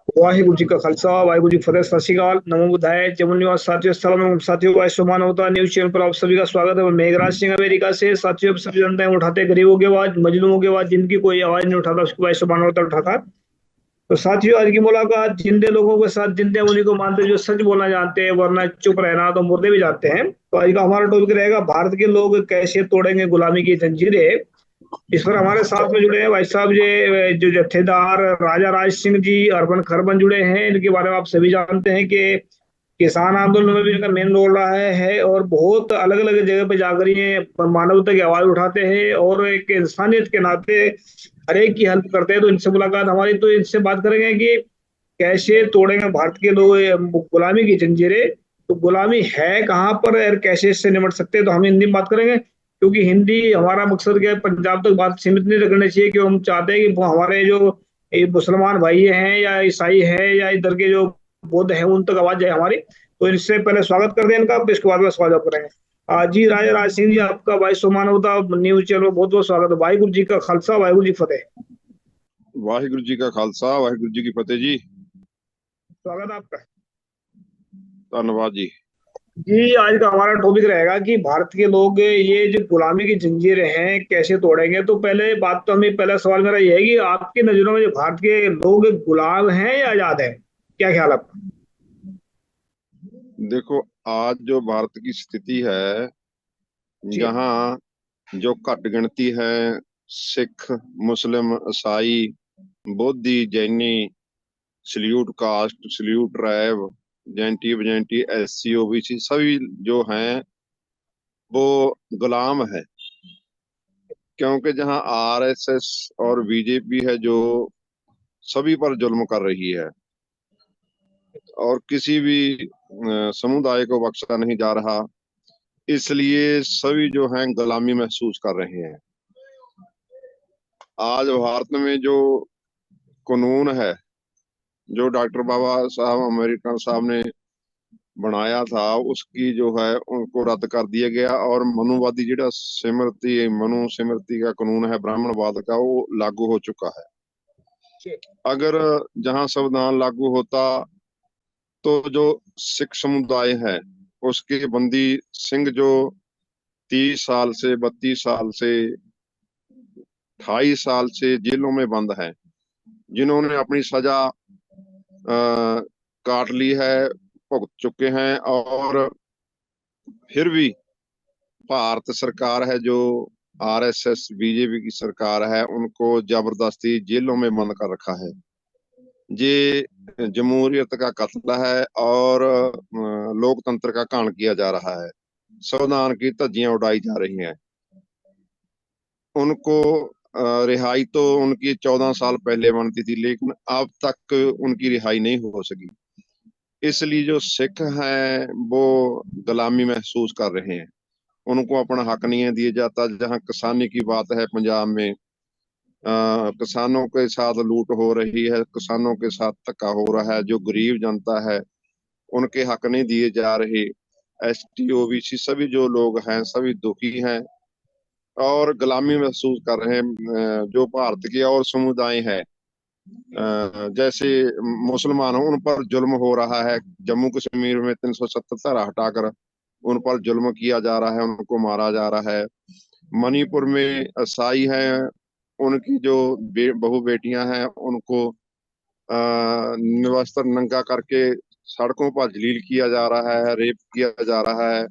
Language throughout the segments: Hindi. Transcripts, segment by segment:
वाहिगुरु जी का खालसा वाहिगुरु जी की फतेह। सत श्री अकाल, नमो बुद्धाय। जमुन निवास साथियों, अस्सलाम वालेकुम साथियों। भाई सुमान होता न्यूज चैनल पर आप सभी का स्वागत है। मैं मेघराज सिंह अमेरिका से। साथियों, सभी जनता है उठाते गरीबों की आवाज, मजलूमों की आवाज, जिनकी कोई आवाज नहीं उठाता उसको भाई सुमान होता उठाता। तो साथियों, आज की मुलाकात जिंदे लोगों के साथ, जिंदे उन्हीं को मानते हैं जो सच बोलना जानते हैं, वरना चुप रहना तो मुर्दे भी जाते हैं। तो आज का हमारा टॉपिक रहेगा, भारत के लोग कैसे तोड़ेंगे गुलामी की जंजीरें। इस पर हमारे साथ में जुड़े हैं भाई साहब ये जो जत्थेदार राजा राज सिंह जी अरबन खरबन जुड़े हैं। इनके बारे में आप सभी जानते हैं कि किसान आंदोलन में भी इनका मेन रोल रहा है और बहुत अलग अलग जगह पे जाकर ये मानवता की आवाज उठाते हैं और एक इंसानियत के नाते हर एक की हेल्प करते हैं। तो इनसे मुलाकात हमारी, तो इनसे बात करेंगे कि कैसे तोड़ेंगे भारत के लोग ये गुलामी की जंजीरें। तो गुलामी है कहाँ पर और कैसे इससे निपट सकते हैं, तो हम हिंदी में बात करेंगे। क्योंकि हिंदी हमारा मकसद क्या है, पंजाब तक बात सीमित नहीं रखनी चाहिए। कि हम चाहते हैं कि वो हमारे जो ये मुसलमान भाई हैं या ईसाई हैं या इधर के जो बौद्ध हैं उन तक आवाज जाए हमारी। तो इससे पहले स्वागत कर दें इनका, इसके बाद में स्वागत करेंगे। जी राजा राज सिंह जी, आपका भाई सुमानवता न्यूज चैनल में बहुत बहुत स्वागत है। वाहिगुरु जी का खालसा वाहिगुरु जी की फतेह। वाहिगुरु जी का खालसा वाहिगुरु जी की फतेह जी। स्वागत है आपका। धन्यवाद जी। जी, आज का हमारा टॉपिक रहेगा कि भारत के लोग ये जो गुलामी की जंजीरें हैं कैसे तोड़ेंगे। तो पहले बात तो हमें, पहला सवाल मेरा ये है कि आपकी नजरों में जो भारत के लोग गुलाम हैं या आजाद हैं, क्या ख्याल है आपका? देखो, आज जो भारत की स्थिति है, जी। यहाँ जो घट गिनती है, सिख, मुस्लिम, ईसाई, बोधी, जैनी, सल्यूट कास्ट, सल्यूट ट्राइब, जैंटी बजैंटी, SC OBC सभी जो हैं वो गुलाम है। क्योंकि जहाँ RSS और BJP है जो सभी पर जुल्म कर रही है और किसी भी समुदाय को बख्शा नहीं जा रहा, इसलिए सभी जो हैं गुलामी महसूस कर रहे हैं। आज भारत में जो कानून है, जो डॉक्टर बाबा साहब अम्बेडकर साहब ने बनाया था, उसकी जो है उनको रद्द कर दिया गया और मनुवादी जिहड़ा सिमरती मनु सिमरती का कानून है ब्राह्मणवाद का, वो लागू हो चुका है। जी। अगर जहां संविधान लागू होता तो जो सिख समुदाय है उसके बंदी सिंह जो 30 साल से 32 साल से 28 साल से जेलों में बंद हैं, जिन्होंने अपनी सजा काट ली है, भुगत चुके हैं, और फिर भी भारत सरकार है जो RSS BJP की सरकार है, उनको जबरदस्ती जेलों में बंद कर रखा है। ये जमहूरियत का कत्ल है और लोकतंत्र का कान किया जा रहा है। संविधान की धज्जियां उड़ाई जा रही हैं। उनको रिहाई तो उनकी 14 साल पहले बनती थी, लेकिन अब तक उनकी रिहाई नहीं हो सकी। इसलिए जो सिख हैं वो गुलामी महसूस कर रहे हैं, उनको अपना हक नहीं दिया जाता। जहां किसानी की बात है, पंजाब में किसानों के साथ लूट हो रही है, किसानों के साथ धक्का हो रहा है। जो गरीब जनता है उनके हक नहीं दिए जा रहे। ST OBC सभी जो लोग हैं सभी दुखी हैं और गुलामी महसूस कर रहे हैं। जो भारत के और समुदाय हैं, जैसे मुसलमान हो, उन पर जुल्म हो रहा है। जम्मू कश्मीर में 377 हटाकर उन पर जुल्म किया जा रहा है, उनको मारा जा रहा है। मणिपुर में ईसाई हैं, उनकी जो बहू बेटियां हैं उनको निवस्त्र नंगा करके सड़कों पर जलील किया जा रहा है, रेप किया जा रहा है।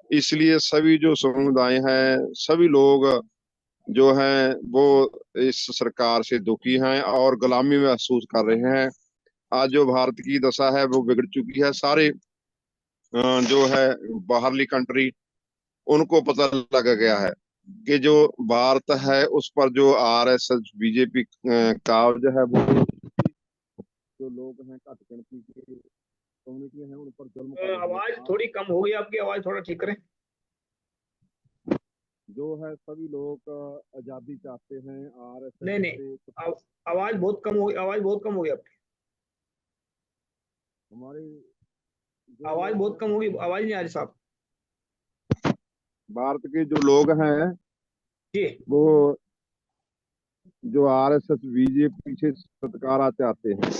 इसलिए सभी जो समुदाय हैं, सभी लोग जो हैं वो इस सरकार से दुखी हैं और गुलामी महसूस कर रहे हैं। आज जो भारत की दशा है वो बिगड़ चुकी है। सारे जो है बाहरली कंट्री, उनको पता लग गया है कि जो भारत है उस पर जो RSS BJP का जो है वो जो लोग हैं घट गिनती की कम्युनिटी हैं उन पर जुल्म कर रही है। आवाज थोड़ी कम हो गई आपकी, आवाज थोड़ा ठीक करें। जो है सभी लोग आजादी चाहते हैं RSS नहीं नहीं, से। आवाज बहुत कम हो गई, आवाज बहुत कम हो गई आपकी। हमारे जो आवाज बहुत लोग कम होगी, आवाज नहीं आ रही साहब। भारत के जो लोग हैं जी। वो जो RSS BJP से छुटकारा चाहते हैं।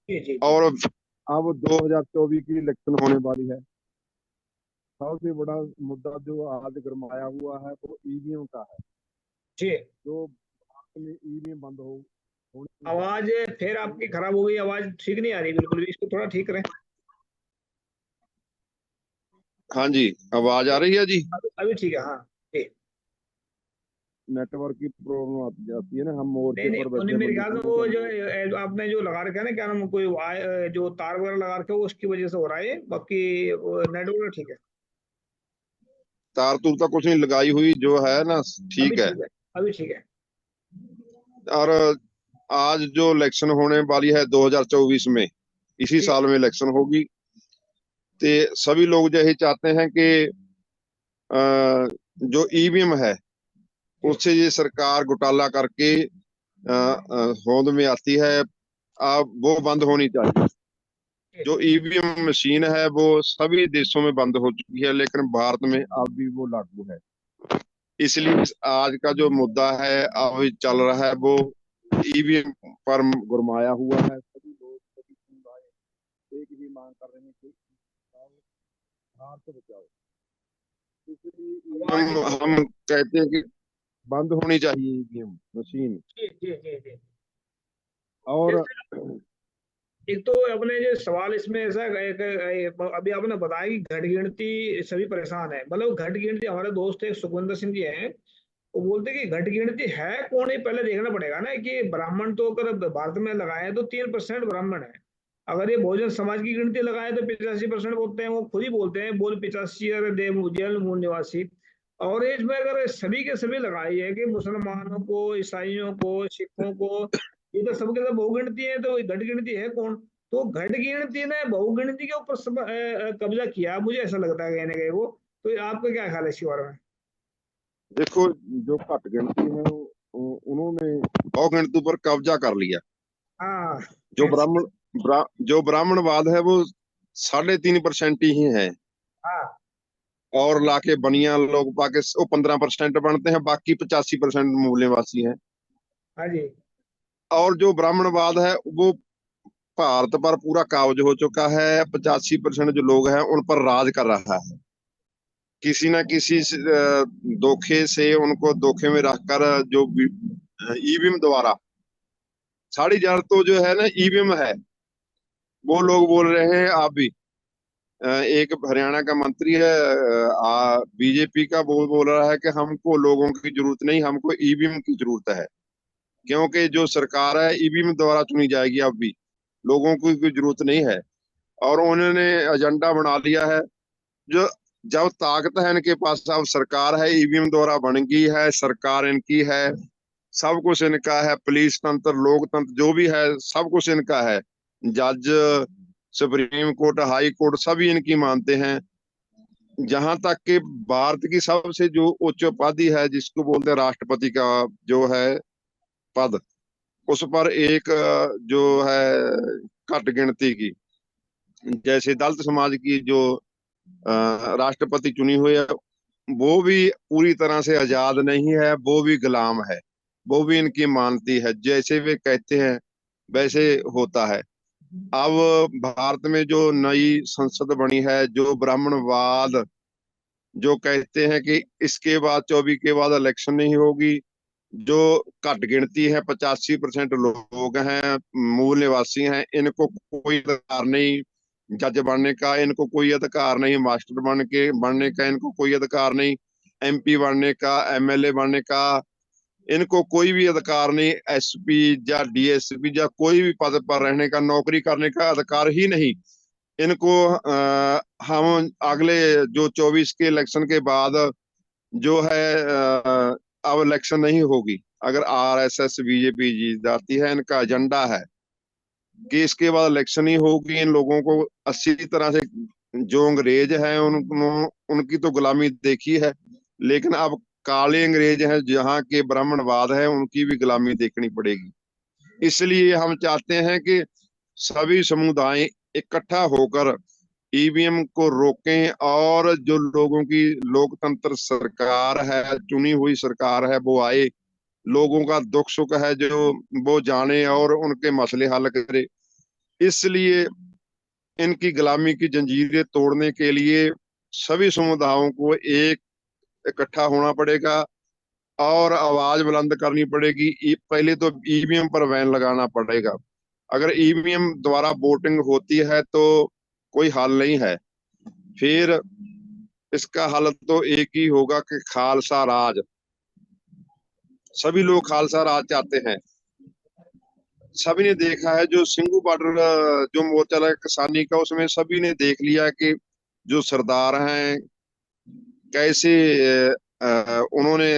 जी जी जी और अब 2024 की इलेक्शन होने वाली है। सबसे बड़ा मुद्दा जो आज गरमाया हुआ है वो ईवीएम का है। जी। जो भारत में ईवीएम बंद हो होनी है। आवाज फिर आपकी खराब हो गई, आवाज ठीक नहीं आ रही बिल्कुल भी, इसको थोड़ा ठीक करें। हाँ जी, आवाज आ रही है जी। अभी ठीक है, हाँ जी। नेटवर्क की प्रॉब्लम आती जाती है ना, हम नहीं मोर्चे नहीं, पर उन्हें बैठे मेरे ख्याल से बंदूकों वो लेकर जो हम। आपने जो लगा रखा है ना, क्या नाम, कोई जो तार वगैरह लगा रखे हो उसकी वजह से हो रहा है ये, बाकी नेटवर्क ठीक है। तार तूर तो कुछ नहीं लगाई हुई जो है ना, अभी ठीक है। ठीक है, अभी ठीक है। और आज जो इलेक्शन होने वाली है 2024 में, इसी जी साल में इलेक्शन होगी। तो सभी लोग यही चाहते हैं कि जो ईवीएम है जी उससे ये सरकार घोटाला करके होंद में आती है, अब वो बंद होनी चाहिए। जी जो ईवीएम मशीन है वो सभी देशों में बंद हो चुकी है, लेकिन भारत में अब भी वो लागू है। इसलिए आज का जो मुद्दा है अभी चल रहा है वो ईवीएम पर गुरमाया हुआ है। सभी लोग, सभी समुदाय एक ही मांग कर रहे हैं कि भारत से बचाओ। इसलिए आवाज हम कहते हैं कि बंद होनी चाहिए ईवीएम मशीन। जी जी जी जी। और जैसे एक तो अपने जो सवाल इसमें ऐसा है अभी आपने बताया कि घट गिनती सभी परेशान है, मतलब घट गिनती, हमारे दोस्त एक सुखविंदर सिंह जी हैं, वो बोलते हैं कि घट गिनती है कौन, ये पहले देखना पड़ेगा ना कि ब्राह्मण तो अगर भारत में लगाए तो 3% ब्राह्मण है। अगर ये बहुजन समाज की गिनती लगाए तो 85% बोलते हैं, वो खुद ही बोलते हैं बोल 85 अरे देव जैन मूल निवासी। और इसमें अगर सभी के सभी लगाई है कि मुसलमानों को, ईसाइयों को, सिखों को, ये तो सबके सब बहुगिनती है, तो घट गिनती है कौन? तो घट गिनती ने बहुगिनती के ऊपर कब्जा किया, मुझे ऐसा लगता है कहीं ना कहीं वो। तो आपका क्या ख्याल है इसके बारे में? देखो, जो घट गिनती है उन्होंने बहुगिनती पर कब्जा कर लिया। हाँ जो जो ब्राह्मणवाद है वो 3.5% ही है। हाँ और लाके बनिया लोग पाके वो 15% बनते हैं, बाकी 85% मूल निवासी हैं। हाँ जी और जो ब्राह्मणवाद है वो भारत पर पूरा काबज हो चुका है। 85% जो लोग हैं उन पर राज कर रहा है। किसी ना किसी धोखे से उनको धोखे में रखकर जो ईवीएम द्वारा 4,500 तो जो है ना ईवीएम है, वो लोग बोल रहे हैं आप भी। एक हरियाणा का मंत्री है, बीजेपी का, वो बोल रहा है कि हमको लोगों की जरूरत नहीं, हमको ईवीएम की जरूरत है। क्योंकि जो सरकार है ईवीएम द्वारा चुनी जाएगी, अब भी लोगों को कोई जरूरत नहीं है। और उन्होंने एजेंडा बना लिया है। जो जब ताकत है इनके पास, अब सरकार है, ईवीएम द्वारा बन गई है, सरकार इनकी है, सब कुछ इनका है, पुलिस तंत्र, लोकतंत्र जो भी है सब कुछ इनका है। जज, सुप्रीम कोर्ट, हाई कोर्ट सभी इनकी मानते हैं। जहां तक कि भारत की सबसे जो उच्च उपाधि है जिसको बोलते हैं राष्ट्रपति का जो है पद, उस पर एक जो है घट गिनती की, जैसे दलित समाज की जो राष्ट्रपति चुनी हुई है, वो भी पूरी तरह से आजाद नहीं है, वो भी गुलाम है। वो भी इनकी मानती है, जैसे वे कहते हैं वैसे होता है। अब भारत में जो नई संसद बनी है, जो ब्राह्मणवाद जो कहते हैं कि इसके बाद 24 के बाद इलेक्शन नहीं होगी, जो घट गिनती है 85% लोग हैं, मूल निवासी हैं, इनको कोई अधिकार नहीं जज बनने का, इनको कोई अधिकार नहीं मास्टर बनने का, इनको कोई अधिकार नहीं एमपी बनने का, एमएलए बनने का, इनको कोई भी अधिकार नहीं एसपी या डीएसपी या कोई भी पद पर रहने का, नौकरी करने का अधिकार ही नहीं इनको। हम अगले जो 24 के इलेक्शन के बाद जो है अब इलेक्शन नहीं होगी। अगर आरएसएस बीजेपी जीत जाती है, इनका एजेंडा है कि इसके बाद इलेक्शन ही होगी, इन लोगों को अच्छी तरह से, जो अंग्रेज हैं उनकी तो गुलामी देखी है, लेकिन अब काले अंग्रेज हैं जहाँ के ब्राह्मणवाद है उनकी भी गुलामी देखनी पड़ेगी। इसलिए हम चाहते हैं कि सभी समुदाय इकट्ठा होकर ईवीएम को रोकें, और जो लोगों की लोकतंत्र सरकार है, चुनी हुई सरकार है, वो आए, लोगों का दुख सुख है जो वो जाने और उनके मसले हल करे। इसलिए इनकी गुलामी की जंजीरें तोड़ने के लिए सभी समुदायों को एक इकट्ठा होना पड़ेगा और आवाज बुलंद करनी पड़ेगी। पहले तो ईवीएम पर बैन लगाना पड़ेगा। अगर ईवीएम द्वारा वोटिंग होती है तो कोई हल नहीं है। फिर इसका हल तो एक ही होगा कि खालसा राज। सभी लोग खालसा राज चाहते हैं। सभी ने देखा है जो सिंघू बॉर्डर जो मोर्चा है किसानी का, उसमें सभी ने देख लिया कि जो सरदार हैं कैसे उन्होंने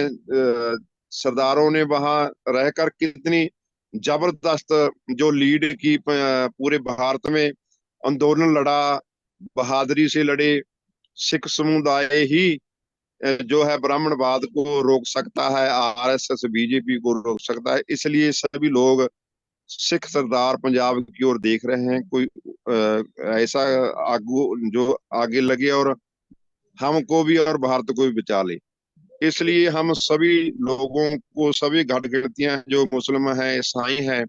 सरदारों ने वहां रहकर कितनी जबरदस्त जो लीड की पूरे भारत में आंदोलन लड़ा, बहादुरी से लड़े। सिख समुदाय ही जो है ब्राह्मणवाद को रोक सकता है, आरएसएस बीजेपी को रोक सकता है। इसलिए सभी लोग सिख सरदार पंजाब की ओर देख रहे हैं। कोई ऐसा आगू जो आगे लगे और हमको भी और भारत को भी बचा ले। इसलिए हम सभी लोगों को, सभी घट गिनतियां जो मुस्लिम हैं, ईसाई हैं,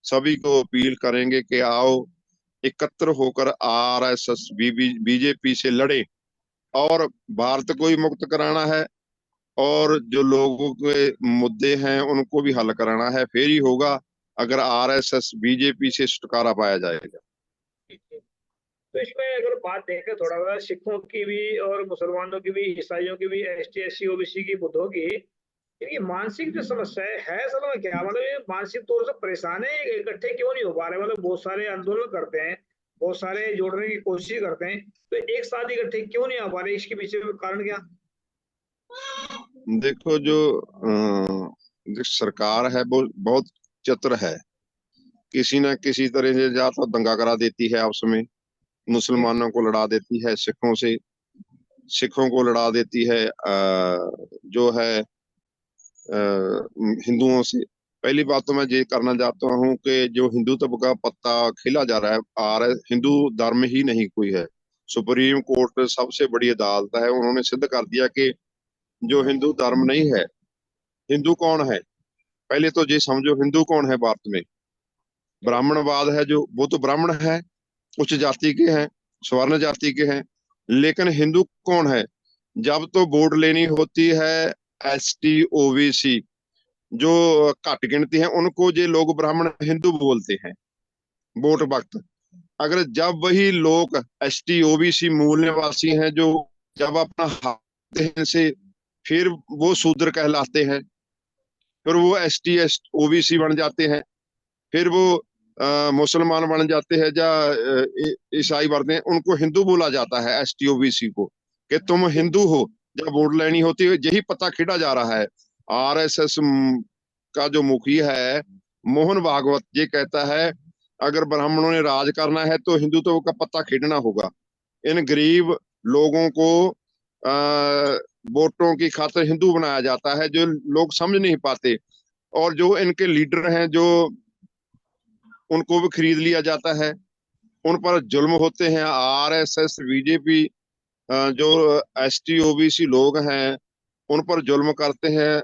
सभी को अपील करेंगे कि आओ एकत्र होकर आरएसएस बीजेपी से लड़े और भारत को ही मुक्त कराना है और जो लोगों के मुद्दे हैं उनको भी हल कराना है। फिर ही होगा अगर आरएसएस बीजेपी से छुटकारा पाया जाएगा। तो इसमें अगर बात देखें थोड़ा सा सिखों की भी और मुसलमानों की भी, ईसाइयों की भी, एसटी एससी ओबीसी की, बुद्धों की, इनकी मानसिक जो समस्या है असल में क्या, मतलब ये मानसिक तौर से परेशान है, इकट्ठे क्यों नहीं हो पा रहे? मतलब बहुत सारे आंदोलन करते हैं, बहुत सारे जोड़ने की कोशिश करते हैं, तो एक साथ इकट्ठे क्यों नहीं आ पा रहे? इसके पीछे कारण क्या? देखो जो सरकार है वो बहुत चतुर है। किसी न किसी तरह से या तो दंगा करा देती है आपस में, मुसलमानों को लड़ा देती है सिखों से, सिखों को लड़ा देती है जो है हिंदुओं से। पहली बात तो मैं ये करना चाहता हूँ कि जो हिंदुत्व का पत्ता खिला जा रहा है, आ रहा है, हिंदू धर्म ही नहीं कोई है। सुप्रीम कोर्ट सबसे बड़ी अदालत है, उन्होंने सिद्ध कर दिया कि जो हिंदू धर्म नहीं है। हिंदू कौन है? पहले तो ये समझो हिंदू कौन है भारत में। ब्राह्मणवाद है जो, वो तो ब्राह्मण है, उच्च जाति के हैं, स्वर्ण जाति के हैं। लेकिन हिंदू कौन है? जब तो वोट लेनी होती है एसटी ओबीसी जो घट गिनती है, उनको ये लोग ब्राह्मण हिंदू बोलते हैं वोट वक्त। अगर जब वही लोग एसटी ओबीसी मूल निवासी हैं जो जब अपना हक देते हैं से, फिर वो शूद्र कहलाते हैं, फिर वो एसटी एस ओबीसी बन जाते हैं, फिर वो मुसलमान बन जाते हैं या ईसाई बनते हैं, उनको हिंदू बोला जाता है एसटी ओबीसी को कि तुम हिंदू हो। जब वोट लेनी होती है यही पता खेड़ा जा रहा है। आरएसएस का जो मुखी है मोहन भागवत ये कहता है अगर ब्राह्मणों ने राज करना है तो हिंदुत्व का पत्ता खेड़ना होगा। इन गरीब लोगों को वोटों की खातिर हिंदू बनाया जाता है, जो लोग समझ नहीं पाते। और जो इनके लीडर हैं जो उनको भी खरीद लिया जाता है, उन पर जुल्म होते हैं। आरएसएस बीजेपी जो एसटी ओबीसी लोग हैं उन पर जुल्म करते हैं।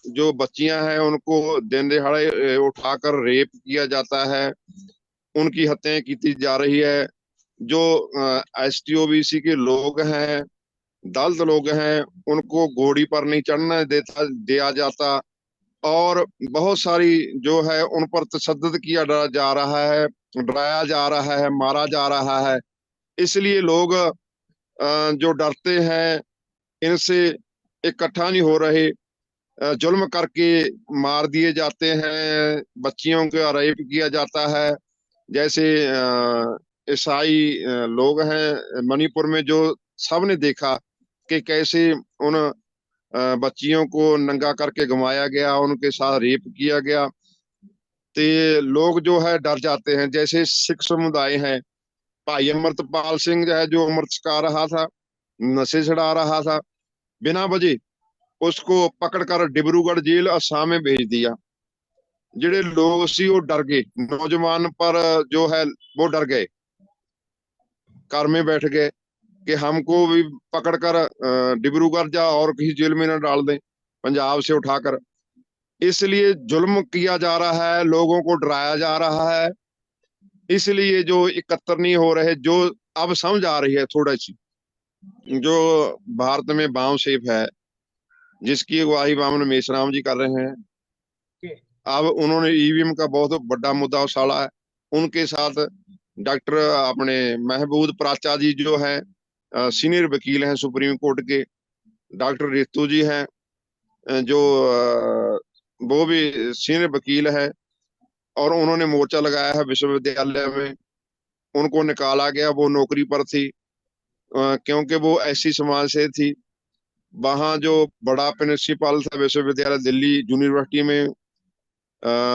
जो बच्चियां हैं उनको दिन दिहाड़े उठाकर रेप किया जाता है, उनकी हत्याएं की जा रही है। जो एसटी ओबीसी के लोग हैं, दलित लोग हैं, उनको घोड़ी पर नहीं चढ़ने देता दिया जाता। और बहुत सारी जो है उन पर तशद्दुद किया जा रहा है, डराया जा रहा है, मारा जा रहा है। इसलिए लोग जो डरते हैं इनसे इकट्ठा नहीं हो रहे, जुल्म करके मार दिए जाते हैं, बच्चियों का रेप किया जाता है। जैसे ईसाई लोग हैं मणिपुर में, जो सबने देखा कि कैसे उन बच्चियों को नंगा करके घुमाया गया, उनके साथ रेप किया गया। तो ये लोग जो है डर जाते हैं। जैसे सिख समुदाय है, भाई अमृतपाल सिंह जो है, जो अमृत छका रहा था, नशे छड़ा रहा था बिना वजह, उसको पकड़कर डिब्रूगढ़ जेल असम में भेज दिया। जेड़े लोग सी वो डर गए, नौजवान पर जो है वो डर गए, कार में बैठ गए कि हमको भी पकड़कर डिब्रूगढ़ जा और किसी जेल में न डाल दें, पंजाब से उठाकर। इसलिए जुल्म किया जा रहा है, लोगों को डराया जा रहा है। इसलिए जो एकत्र नहीं हो रहे, जो अब समझ आ रही है थोड़ी सी, जो भारत में वाम सेफ है, जिसकी अगुवाई वामन मेश्राम जी कर रहे हैं, अब उन्होंने ईवीएम का बहुत बड़ा मुद्दा उछाला है। उनके साथ डॉक्टर अपने महबूब प्राचा जी जो है, सीनियर वकील हैं सुप्रीम कोर्ट के, डॉक्टर रितु जी हैं, जो वो भी सीनियर वकील है, और उन्होंने मोर्चा लगाया है विश्वविद्यालय में। उनको निकाला गया, वो नौकरी पर थी, क्योंकि वो ऐसी समाज से थी। वहाँ जो बड़ा प्रिंसिपल था विश्वविद्यालय दिल्ली यूनिवर्सिटी में,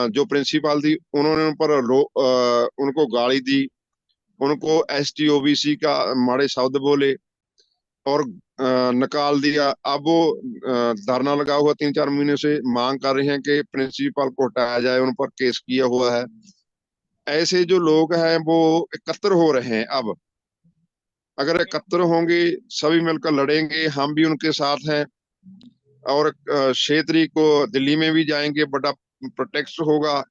जो प्रिंसिपल थी, उन्होंने उन पर उनको गाली दी, उनको एसटी ओबीसी का माड़े शब्द बोले और निकाल दिया। अब वो धरना लगा हुआ 3-4 महीने से, मांग कर रहे हैं कि प्रिंसिपल को हटाया जाए, उन पर केस किया हुआ है। ऐसे जो लोग हैं वो एकत्र हो रहे हैं। अब अगर एकत्र होंगे, सभी मिलकर लड़ेंगे, हम भी उनके साथ हैं, और 6 तारीख को दिल्ली में भी जाएंगे, बड़ा प्रोटेस्ट होगा,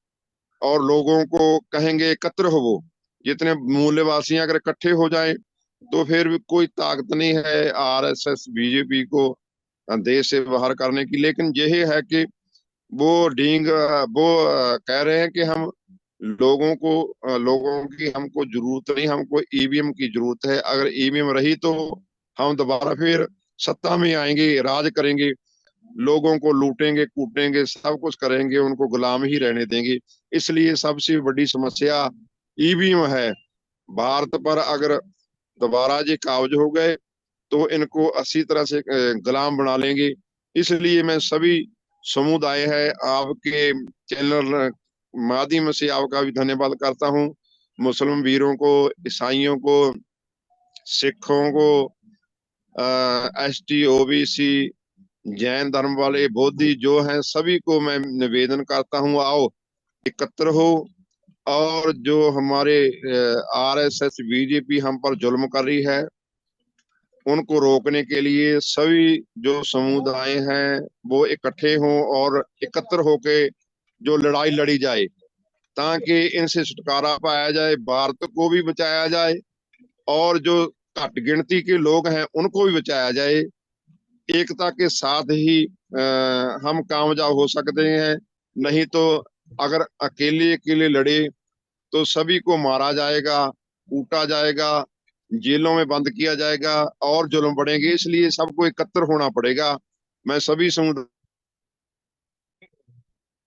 और लोगों को कहेंगे एकत्र हो। वो जितने मूल्यवासी अगर इकट्ठे हो जाएं तो फिर भी कोई ताकत नहीं है आरएसएस बीजेपी को देश से बाहर करने की। लेकिन यह है कि वो कह रहे हैं कि हम लोगों की हमको जरूरत नहीं, हमको ईवीएम की जरूरत है। अगर ईवीएम रही तो हम दोबारा फिर सत्ता में आएंगे, राज करेंगे, लोगों को लूटेंगे, कूटेंगे, सब कुछ करेंगे, उनको गुलाम ही रहने देंगे। इसलिए सबसे बड़ी समस्या ईवीएम है भारत पर। अगर दोबारा ये काबज हो गए तो इनको अच्छी तरह से गुलाम बना लेंगे। इसलिए मैं सभी समुदाय है आपके चैनल माध्यम से आपका भी धन्यवाद करता हूँ। मुस्लिम वीरों को, ईसाइयों को, सिखों को, एसटी ओबीसी, जैन धर्म वाले, बौद्धि जो हैं, सभी को मैं निवेदन करता हूँ, आओ एकत्र हो। और जो हमारे आरएसएस बीजेपी हम पर जुल्म कर रही है, उनको रोकने के लिए सभी जो समुदाय हैं वो इकट्ठे हों और एकत्र होके जो लड़ाई लड़ी जाए, ताकि इनसे छुटकारा पाया जाए, भारत को भी बचाया जाए, और जो घट गिनती के लोग हैं उनको भी बचाया जाए। एकता के साथ ही हम कामयाब हो सकते हैं। नहीं तो अगर अकेले अकेले लड़े तो सभी को मारा जाएगा, कूटा जाएगा, जेलों में बंद किया जाएगा, और जुल्म बढ़ेंगे। इसलिए सबको एकत्र होना पड़ेगा। मैं सभी समुदाय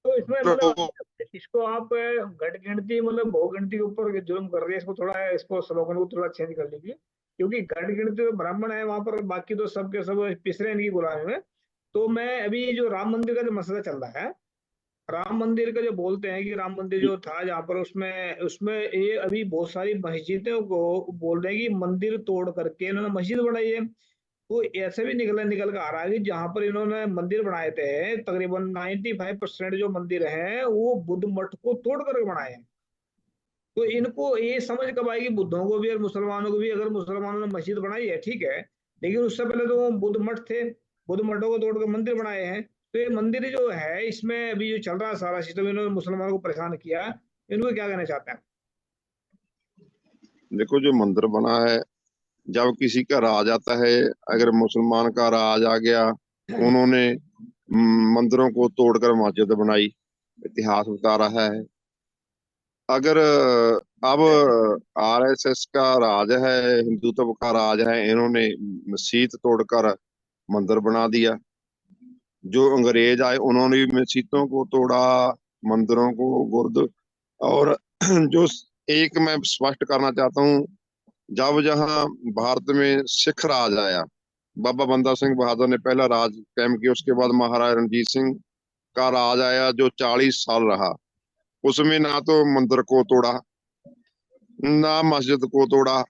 तो इसमें मतलब इसको आप घट गिनती मतलब बहु गिनती के ऊपर जुल्म कर रहे हैं, इसको थोड़ा इसको स्लोगन को थोड़ा चेंज कर लीजिए, क्योंकि घट गिनती तो ब्राह्मण है वहां पर, बाकी तो सब के सब पिसरे इनकी गुलामी में। तो मैं अभी जो राम मंदिर का जो मसला चल रहा है, राम मंदिर का जो बोलते हैं कि राम मंदिर जो था जहाँ पर, उसमें उसमें ये अभी बहुत सारी मस्जिदों को बोल रहे हैं कि मंदिर तोड़ करके इन्होंने मस्जिद बनाई है। तो ऐसे भी निकल कर आ रहा है कि जहां पर इन्होंने मंदिर बनाए थे, तकरीबन 95% जो मंदिर हैं वो बुद्ध मठ को तोड़ करके बनाए हैं। तो इनको ये समझ कब आएगी, बुद्धों को भी और मुसलमानों को भी, अगर मुसलमानों ने मस्जिद बनाई है ठीक है, लेकिन उससे पहले तो वो बुद्ध मठ थे, बुद्ध मठों को तोड़कर मंदिर बनाए हैं। तो ये मंदिर जो है, इसमें अभी जो चल रहा है सारा सिस्टम, इन्होंने मुसलमानों को परेशान किया, इनको क्या कहना चाहते हैं? देखो, जो मंदिर बना है, जब किसी का राज आता है, अगर मुसलमान का राज आ गया, उन्होंने मंदिरों को तोड़कर मस्जिद बनाई, इतिहास बता रहा है। अगर अब आरएसएस का राज है, हिंदुत्व का राज है, इन्होंने मस्जिद तोड़कर मंदिर बना दिया। जो अंग्रेज आए उन्होंने भी मस्जिदों को तोड़ा, मंदिरों को, गुरुद्वार। और जो एक मैं स्पष्ट करना चाहता हूँ, जब जहाँ भारत में सिख राज आया, बाबा बंदा सिंह बहादुर ने पहला राज कायम किया, उसके बाद महाराजा रणजीत सिंह का राज आया जो 40 साल रहा। उसमें ना तो मंदिर को तोड़ा, ना मस्जिद को तोड़ा।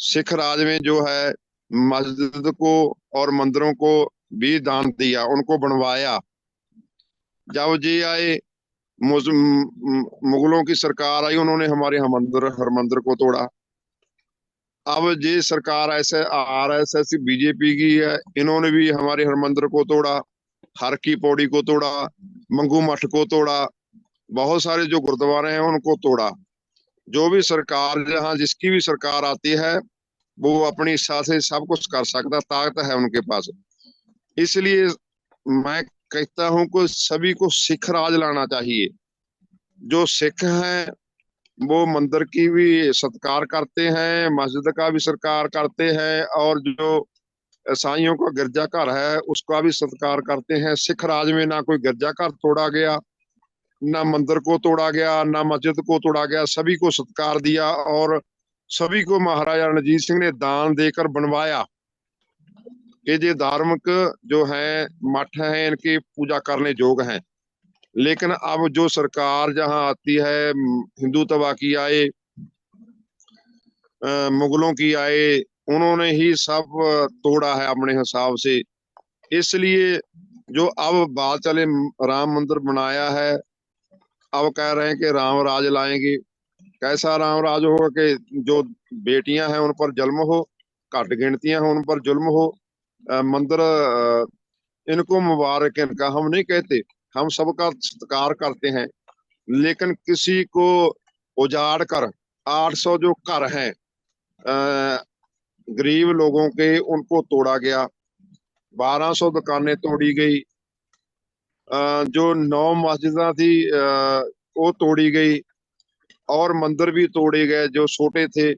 सिख राज में जो है, मस्जिद को और मंदिरों को भी दान दिया, उनको बनवाया। जब जी आए, मुगलों की सरकार आई, उन्होंने हमारे हर मंदिर को तोड़ा। अब ये सरकार ऐसे आरएसएस बीजेपी की है, इन्होंने भी हमारे हर मंदिर को तोड़ा, हर की पौड़ी को तोड़ा, मंगू मठ को तोड़ा, बहुत सारे जो गुरुद्वारे हैं उनको तोड़ा। जो भी सरकार, जहां जिसकी भी सरकार आती है, वो अपनी इच्छा से सब कुछ कर सकता, ताकत है उनके पास। इसलिए मैं कहता हूं कि सभी को सिख राज लाना चाहिए। जो सिख हैं वो मंदिर की भी सत्कार करते हैं, मस्जिद का भी सत्कार करते हैं, और जो ईसाइयों का गिरजाघर है उसका भी सत्कार करते हैं। सिख राज में ना कोई गिरजाघर तोड़ा गया, ना मंदिर को तोड़ा गया, ना मस्जिद को तोड़ा गया, सभी को सत्कार दिया, और सभी को महाराजा रणजीत सिंह ने दान देकर बनवाया कि ये धार्मिक जो है मठ हैं, इनकी पूजा करने योग्य हैं। लेकिन अब जो सरकार जहां आती है, हिंदुत्व की आए, मुगलों की आए, उन्होंने ही सब तोड़ा है अपने हिसाब से। इसलिए जो अब बात चले, राम मंदिर बनाया है, अब कह रहे हैं कि राम राज लाएंगे। कैसा राम राज होगा कि जो बेटियां हैं उन पर जुल्म हो, घट गिनतियां हैं उन पर जुल्म हो। मंदिर इनको मुबारक, इनका हम नहीं कहते, हम सबका सत्कार करते हैं, लेकिन किसी को उजाड़ कर 800 जो घर हैं गरीब लोगों के, उनको तोड़ा गया। 1200 दुकानें तोड़ी गई। जो 9 मस्जिदां थी वो तोड़ी गई, और मंदिर भी तोड़े गए जो छोटे थे।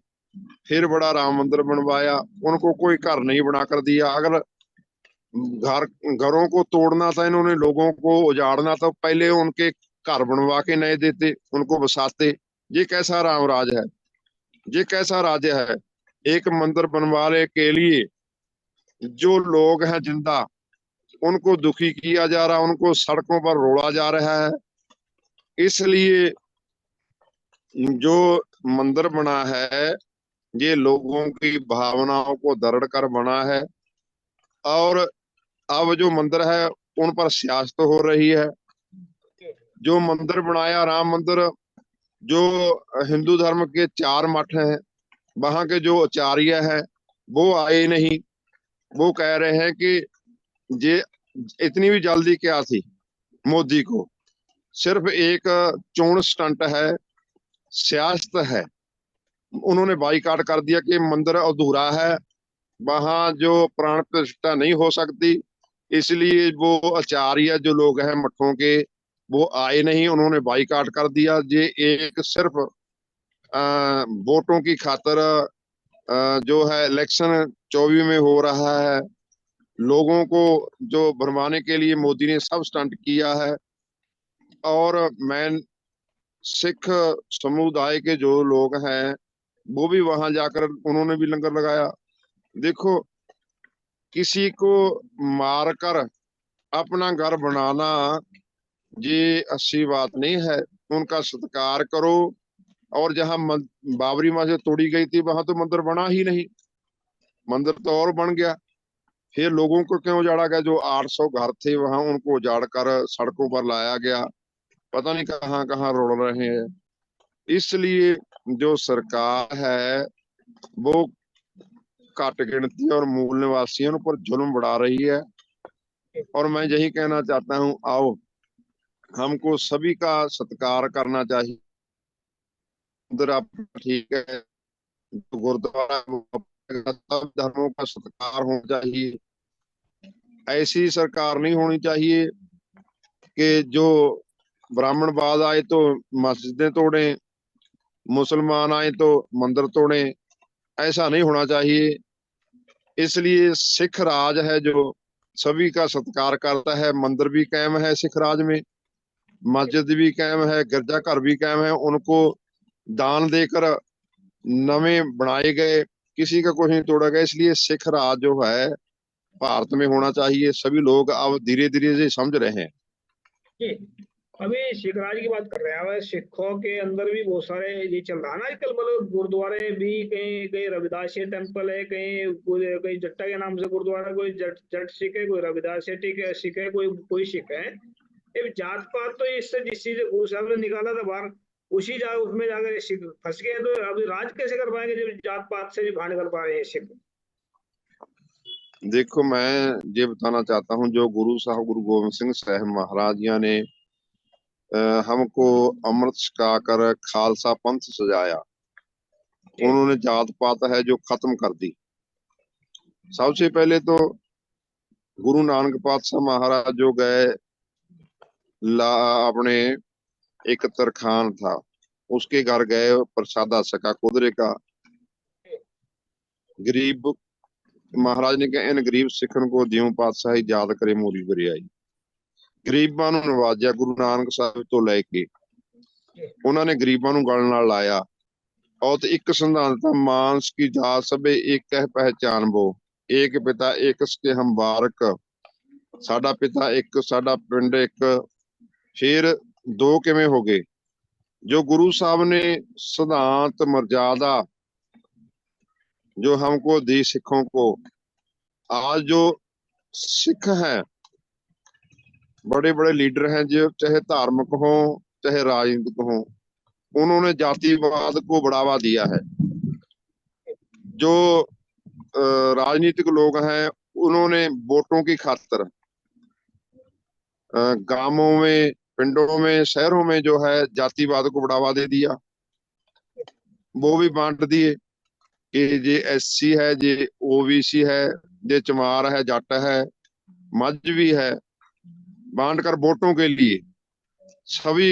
फिर बड़ा राम मंदिर बनवाया, उनको कोई घर नहीं बनाकर दिया। अगर घर घरों को तोड़ना था इन्होंने, लोगों को उजाड़ना था, पहले उनके घर बनवा के नए देते, उनको बसाते। ये कैसा राम राज है? ये कैसा राज्य है? एक मंदिर बनवाने के लिए जो लोग हैं जिंदा, उनको दुखी किया जा रहा, उनको सड़कों पर रोड़ा जा रहा है। इसलिए जो मंदिर बना है, ये लोगों की भावनाओं को दृढ़ कर बना है, और अब जो मंदिर है उन पर सियासत हो रही है। जो मंदिर बनाया राम मंदिर, जो हिंदू धर्म के 4 मठ हैं, वहां के जो आचार्य हैं वो आए नहीं। वो कह रहे हैं कि ये इतनी भी जल्दी क्या थी मोदी को, सिर्फ एक चोण स्टंट है, सियासत है। उन्होंने बाईकाट कर दिया कि मंदिर अधूरा है, वहां जो प्राण प्रतिष्ठा नहीं हो सकती, इसलिए वो आचार्य जो लोग हैं मठों के, वो आए नहीं, उन्होंने बाईकाट कर दिया। ये एक सिर्फ वोटों की खातर जो है इलेक्शन 24 में हो रहा है, लोगों को जो भरमाने के लिए मोदी ने सब स्टंट किया है। और मैं सिख समुदाय के जो लोग हैं वो भी वहां जाकर उन्होंने भी लंगर लगाया। देखो, किसी को मारकर अपना घर बनाना ये अच्छी बात नहीं है। उनका सत्कार करो। और जहां बाबरी मस्जिद तोड़ी गई थी वहां तो मंदिर बना ही नहीं, मंदिर तो और बन गया। फिर लोगों को क्यों उजाड़ा गया? जो 800 घर थे वहां, उनको उजाड़ कर सड़कों पर लाया गया, पता नहीं कहाँ कहाँ रोड़ रहे हैं। इसलिए जो सरकार है वो घट गिनती और मूल निवासियों पर जुल्म बढ़ा रही है। और मैं यही कहना चाहता हूँ, आओ हमको सभी का सत्कार करना चाहिए। उधर आप ठीक है, गुरुद्वारा सब धर्मों का सत्कार होना चाहिए। ऐसी सरकार नहीं होनी चाहिए कि जो ब्राह्मणवाद आए तो मस्जिदें तोड़े, मुसलमान आए तो मंदिर तोड़े। ऐसा नहीं होना चाहिए। इसलिए सिख राज है जो सभी का सत्कार करता है। मंदिर भी कायम है सिख राज में, मस्जिद भी कायम है, गिरजाघर भी कायम है। उनको दान देकर नवे बनाए गए, किसी का कुछ नहीं तोड़ा गया। इसलिए सिख राज जो है भारत में होना चाहिए। सभी लोग अब धीरे धीरे से समझ रहे हैं। जी, अभी सिख राज की बात कर रहे हैं। अब सिखों के अंदर भी बहुत सारे ये चल रहा है ना आजकल, मतलब गुरुद्वारे भी, कहीं कहीं रविदासी टेम्पल है, कहीं कहीं जट्टा के नाम से गुरुद्वारा, कोई जट जट सिख है, कोई रविदासी सिख है, कोई कोई सिख है। ये जात पात तो इससे जिस चीज गुरु साहब ने निकाला था बाहर, उसी जा उसमें जाकर ये सिख फंस गए। तो अभी राज कैसे कर पाएंगे जब जात पात से भी बाहर निकल पा रहे हैं सिख? देखो, मैं ये बताना चाहता हूँ, जो गुरु साहब गुरु गोविंद सिंह साहब महाराज जी ने हमको अमृत छकाकर खालसा पंथ सजाया। उन्होंने जात पात है जो खत्म कर दी। सबसे पहले तो गुरु नानक पातशाह महाराज जो गए अपने एक तरखान था उसके घर गए, प्रसादा सका कुदरे का। गरीब महाराज ने कहा इन गरीब सिखन को दियो पातशाही याद करे मोरी बरियाई। गरीबां ਨੂੰ ਨਵਾਜਿਆ गुरु नानक साहब तो लैके उन्होंने गरीबां ਨੂੰ गल नाल लाया। और एक सिद्धांत मानस की जात सबे एक कह पहचान वो, एक पिता एक सके हम बारक, साडा पिता एक साडा पिंड एक। फिर दो किवें हो गए? जो गुरु साहब ने सिद्धांत मर्यादा जो हमको दी सिखों को, आज जो सिख हैं बड़े बड़े लीडर हैं जो चाहे धार्मिक हो चाहे राजनीतिक हो, उन्होंने जातिवाद को बढ़ावा दिया है। जो राजनीतिक लोग हैं उन्होंने वोटों की खातिर गांवों में पिंडों में शहरों में जो है जातिवाद को बढ़ावा दे दिया। वो भी बांट दिए कि ये एससी है, ये ओबीसी है, ये चमार है, जट है, मजहबी है। बांट कर वोटों के लिए सभी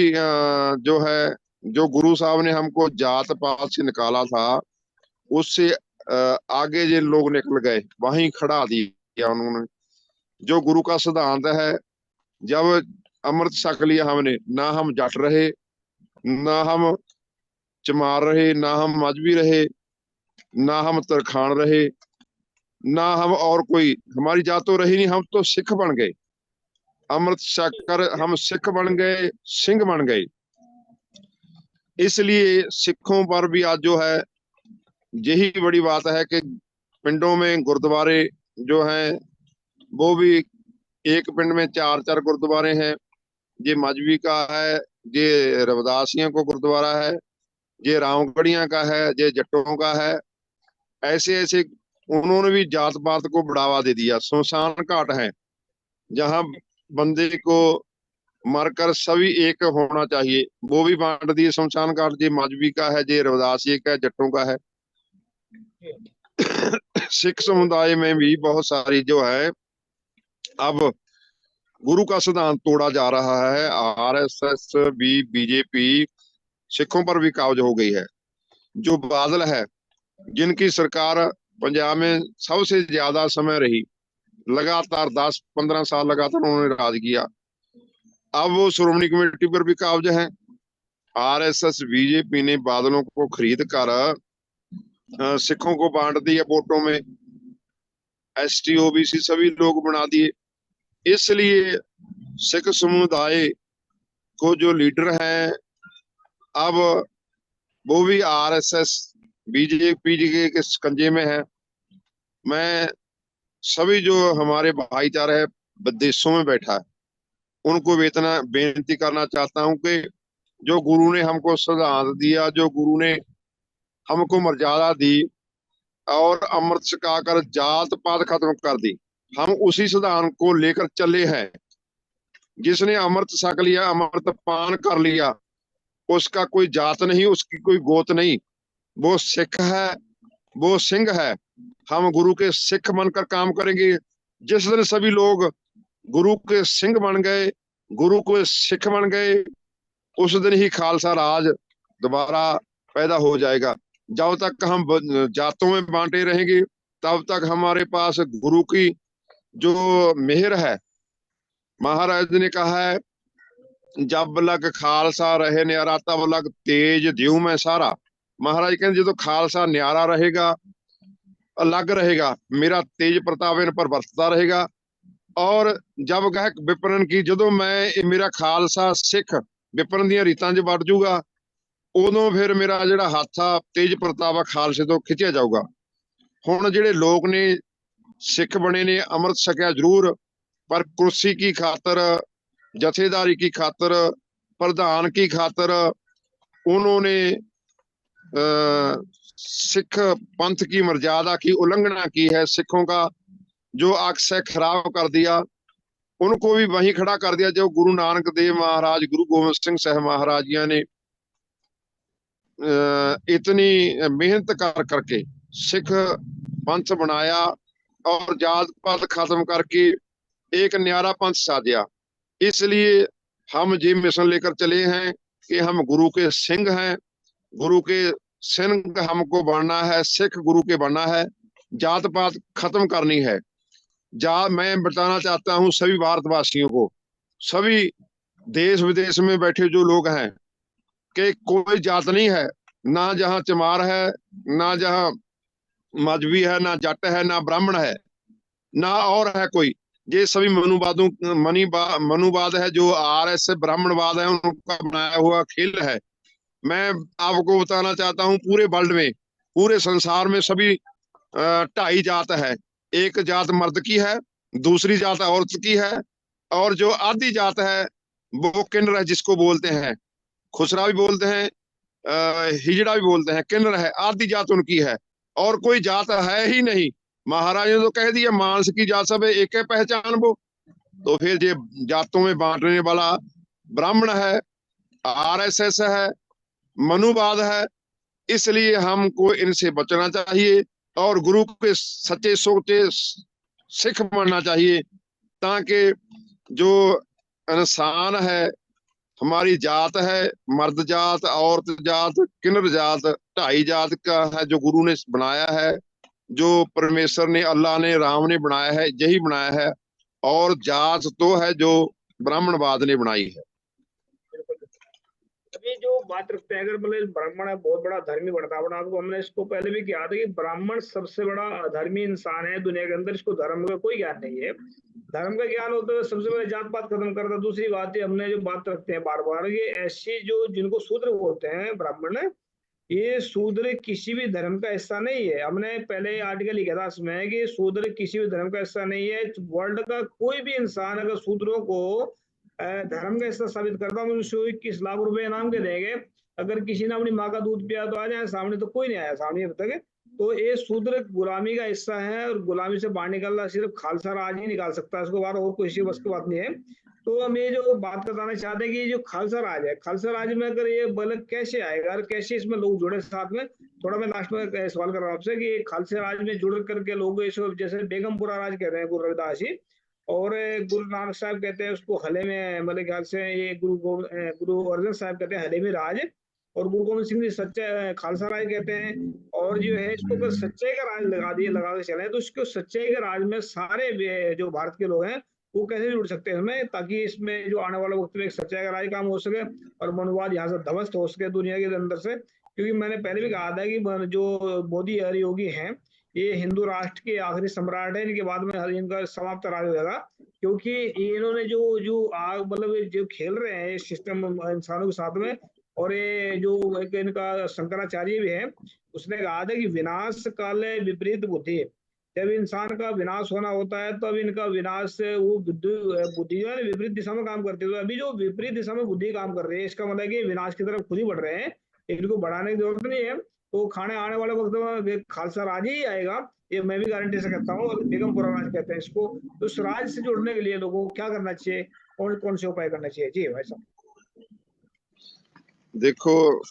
जो है जो गुरु साहब ने हमको जात पात से निकाला था उससे आगे ये लोग निकल गए, वहीं खड़ा दिया उन्होंने। जो गुरु का सिद्धांत है, जब अमृत छक लिया हमने, ना हम जट रहे, ना हम चमार रहे, ना हम मजहबी रहे, ना हम तरखान रहे, ना हम और कोई हमारी जात तो रही नहीं, हम तो सिख बन गए। अमृत छक कर हम सिख बन गए, सिंह बन गए। इसलिए सिखों पर भी आज जो है यही बड़ी बात है कि पिंडों में गुरुद्वारे जो हैं वो भी एक पिंड में 4-4 गुरुद्वारे हैं। ये मजहबी का है, ये रविदासियों को गुरुद्वारा है, ये रामगढ़िया का है, ये जट्टों का है। ऐसे ऐसे उन्होंने भी जात पात को बढ़ावा दे दिया। शमशान घाट है जहां बंदे को मरकर सभी एक होना चाहिए, वो भी बांट दिए शमशान घाट। ये मजहबी का है, ये रविदासी का है, जट्टों का है। सिख समुदाय में भी बहुत सारी जो है अब गुरु का सिद्धांत तोड़ा जा रहा है। आरएसएस भी, बीजेपी सिखों पर भी काबज हो गई है। जो बादल है जिनकी सरकार पंजाब में सबसे ज्यादा समय रही, लगातार 10-15 साल लगातार उन्होंने राज किया, अब वो श्रोमणी कमेटी पर भी काबज है। आरएसएस बीजेपी ने बादलों को खरीद कर सिखों को बांट दिया वोटों में, एसटी ओबीसी सभी लोग बना दिए। इसलिए सिख समुदाय को जो लीडर हैं अब वो भी आरएसएस बीजेपी के शिकंजे में है। मैं सभी जो हमारे भाईचारा है विदेशों में बैठा है उनको इतना बेनती करना चाहता हूं कि जो गुरु ने हमको सिद्धांत दिया, जो गुरु ने हमको मर्यादा दी और अमृत छकाकर जात पात खत्म कर दी, हम उसी सिद्धांत को लेकर चले हैं। जिसने अमृत छक लिया, अमृत पान कर लिया, उसका कोई जात नहीं, उसकी कोई गोत नहीं, वो सिख है, वो सिंह है। हम गुरु के सिख बनकर काम करेंगे। जिस दिन सभी लोग गुरु के सिंह बन गए, गुरु के सिख बन गए, उस दिन ही खालसा राज दोबारा पैदा हो जाएगा। जब तक हम जातों में बांटे रहेंगे तब तक हमारे पास गुरु की जो मेहर है, महाराज ने कहा है जब लग खालसा रहे न्यारा तब लग तेज द्यू में सारा। महाराज कहते जो खालसा न्यारा रहेगा, अलग रहेगा, मेरा तेज प्रताप इन पर बरसता रहेगा। और जब गह विपणन की जो मैं मेरा खालसा सिख विपणन दी रीतां च वड़ जूगा, उदों फिर मेरा जिहड़ा हत्थ आ तेज प्रताप खालसे तो खिंचिया जाऊगा। हुण जिहड़े लोग ने सिख बने ने, अमृत छकिया जरूर, पर कुर्सी की खातर, जथेदारी की खातर, प्रधान की खातर उन्होंने सिख पंथ की मर्यादा की उल्लंघना की है। सिखों का जो अक्स है खराब कर दिया। उनको भी वहीं खड़ा कर दिया जो गुरु नानक देव महाराज, गुरु गोविंद सिंह साहब महाराज जी ने इतनी मेहनत कर करके सिख पंथ बनाया और जात पात खत्म करके एक न्यारा पंथ साधिया। इसलिए हम ये मिशन लेकर चले हैं कि हम गुरु के सिंह हैं, गुरु के सिंह हमको बनना है, सिख गुरु के बनना है, जात पात खत्म करनी है। मैं बताना चाहता हूं सभी भारतवासियों को, सभी देश विदेश में बैठे जो लोग हैं, कि कोई जात नहीं है, ना जहां चमार है, ना जहां मजबी है, ना जट है, ना ब्राह्मण है, ना और है कोई। ये सभी मनुवाद है, जो RS ब्राह्मणवाद है, उनका बनाया हुआ खेल है। मैं आपको बताना चाहता हूँ पूरे वर्ल्ड में, पूरे संसार में सभी 2.5 जात है। एक जात मर्द की है, दूसरी जात औरत की है, और जो आधी जात है वो किन्नर है, जिसको बोलते हैं खुसरा भी बोलते हैं, हिजड़ा भी बोलते हैं, किन्नर है, आधी जात उनकी है, और कोई जात है ही नहीं। महाराज ने तो कह दिया मांस की जात सब एक है पहचान वो। तो फिर ये जातों में बांटने वाला ब्राह्मण है, RSS है, मनुवाद है। इसलिए हमको इनसे बचना चाहिए और गुरु के सच्चे सोचे सिख बनना चाहिए, ताकि जो इंसान है, हमारी जात है, मर्द जात, औरत जात, किन्नर जात, 2.5 जात का है जो गुरु ने बनाया है, जो परमेश्वर ने, अल्लाह ने, राम ने बनाया है, यही बनाया है। और जात तो है जो ब्राह्मणवाद ने बनाई है। अभी जो बात रखते हैं, अगर मतलब ब्राह्मण है बहुत बड़ा धर्मी बर्तावना, आपको हमने इसको पहले भी किया था कि ब्राह्मण सबसे बड़ा धर्मी इंसान है दुनिया के अंदर, इसको धर्म का कोई ज्ञान नहीं है। धर्म का ज्ञान होता है सबसे पहले जात पात खत्म करता। दूसरी बात है, हमने जो बात रखते हैं बार बार, ये ऐसी जो जिनको शूद्र बोलते हैं ब्राह्मण, ये शूद्र किसी भी धर्म का हिस्सा नहीं है। हमने पहले आर्टिकल लिखा था इसमें कि शूद्र किसी भी धर्म का हिस्सा नहीं है। वर्ल्ड का कोई भी इंसान अगर शूद्रों को धर्म का हिस्सा साबित करता है, उसको 21 लाख रुपए इनाम के देंगे। अगर किसी ने अपनी माँ का दूध पिया तो आ जाए सामने, तो कोई नहीं आया सामने अब तक। तो ये शूद्र गुलामी का हिस्सा है, और गुलामी से बाहर निकलना सिर्फ खालसा राज ही निकाल सकता है, इसको बाहर और कोई बस की बात नहीं है। तो हम ये जो बात बताना चाहते हैं कि ये जो खालसा राज है, खालसा राज में अगर ये बल कैसे आएगा और कैसे इसमें लोग जुड़े साथ में, थोड़ा मैं लास्ट में सवाल कर रहा हूँ आपसे कि खालसा राज में जुड़ करके लोग इसको जैसे बेगमपुरा राज कहते हैं गुरु रविदास जी, और गुरु नानक साहब कहते हैं उसको हले में, मतलब ख्याल से ये गुरु अर्जन साहब कहते हैं हले में राज, और गुरु गोविंद सिंह जी सच्चा खालसा राज कहते हैं। और जो है इसको अगर सच्चाई का राज लगा के चले, तो इसको सच्चाई के राज में सारे जो भारत के लोग हैं वो कैसे जुड़ सकते हैं इसमें, ताकि इसमें जो आने वाले वक्त में एक सच्चाई का राज काम हो सके और मनोवाद यहाँ से ध्वस्त हो सके दुनिया के अंदर से। क्योंकि मैंने पहले भी कहा था कि जो मोदी और योगी हैं, ये हिंदू राष्ट्र के आखिरी सम्राट है, इनके बाद में इनका समाप्त राज हो जाएगा। क्योंकि इन्होंने जो जो आग मतलब जो खेल रहे हैं सिस्टम इंसानों के साथ में, और ये जो एक इनका शंकराचार्य भी है, उसने कहा था कि विनाश काले विपरीत बुद्धि, जब इंसान का विनाश होना होता है तब इनका विनाश वो बुद्धि जो है विपरीत दिशा में काम करती है। तो अभी जो विपरीत दिशा में बुद्धि काम कर रही है, इसका मतलब कि विनाश की तरफ खुद ही बढ़ रहे हैं, इनको बढ़ाने की जरूरत नहीं है। तो खाने आने वाले वक्त में खालसा राज ही आएगा, ये मैं भी गारंटी से कहता हूँ, और बेगमपुरा राज कहते हैं इसको। तो उस राज से जुड़ने के लिए लोगों को क्या करना चाहिए, कौन कौन से उपाय करना चाहिए? जी भाई साहब। देखो,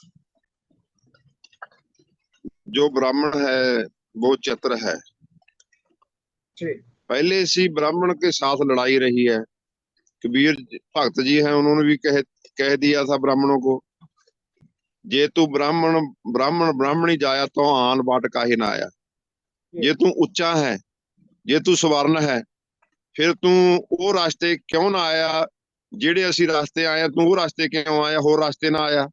जो ब्राह्मण है वो चतुर है। जी पहले से ब्राह्मण के साथ लड़ाई रही है। कबीर भगत जी हैं, उन्होंने भी कह दिया था ब्राह्मणों को, जे तू ब्राह्मण ब्राह्मण ब्राह्मणी जाया तो आन बाट काहे ना आया। जी ये तू उच्चा है, ये तू सवर्ण है, फिर तू वो रास्ते क्यों ना आया जेड़े असी रास्ते आए, तू वो रास्ते क्यों आया, हो रास्ते ना आया।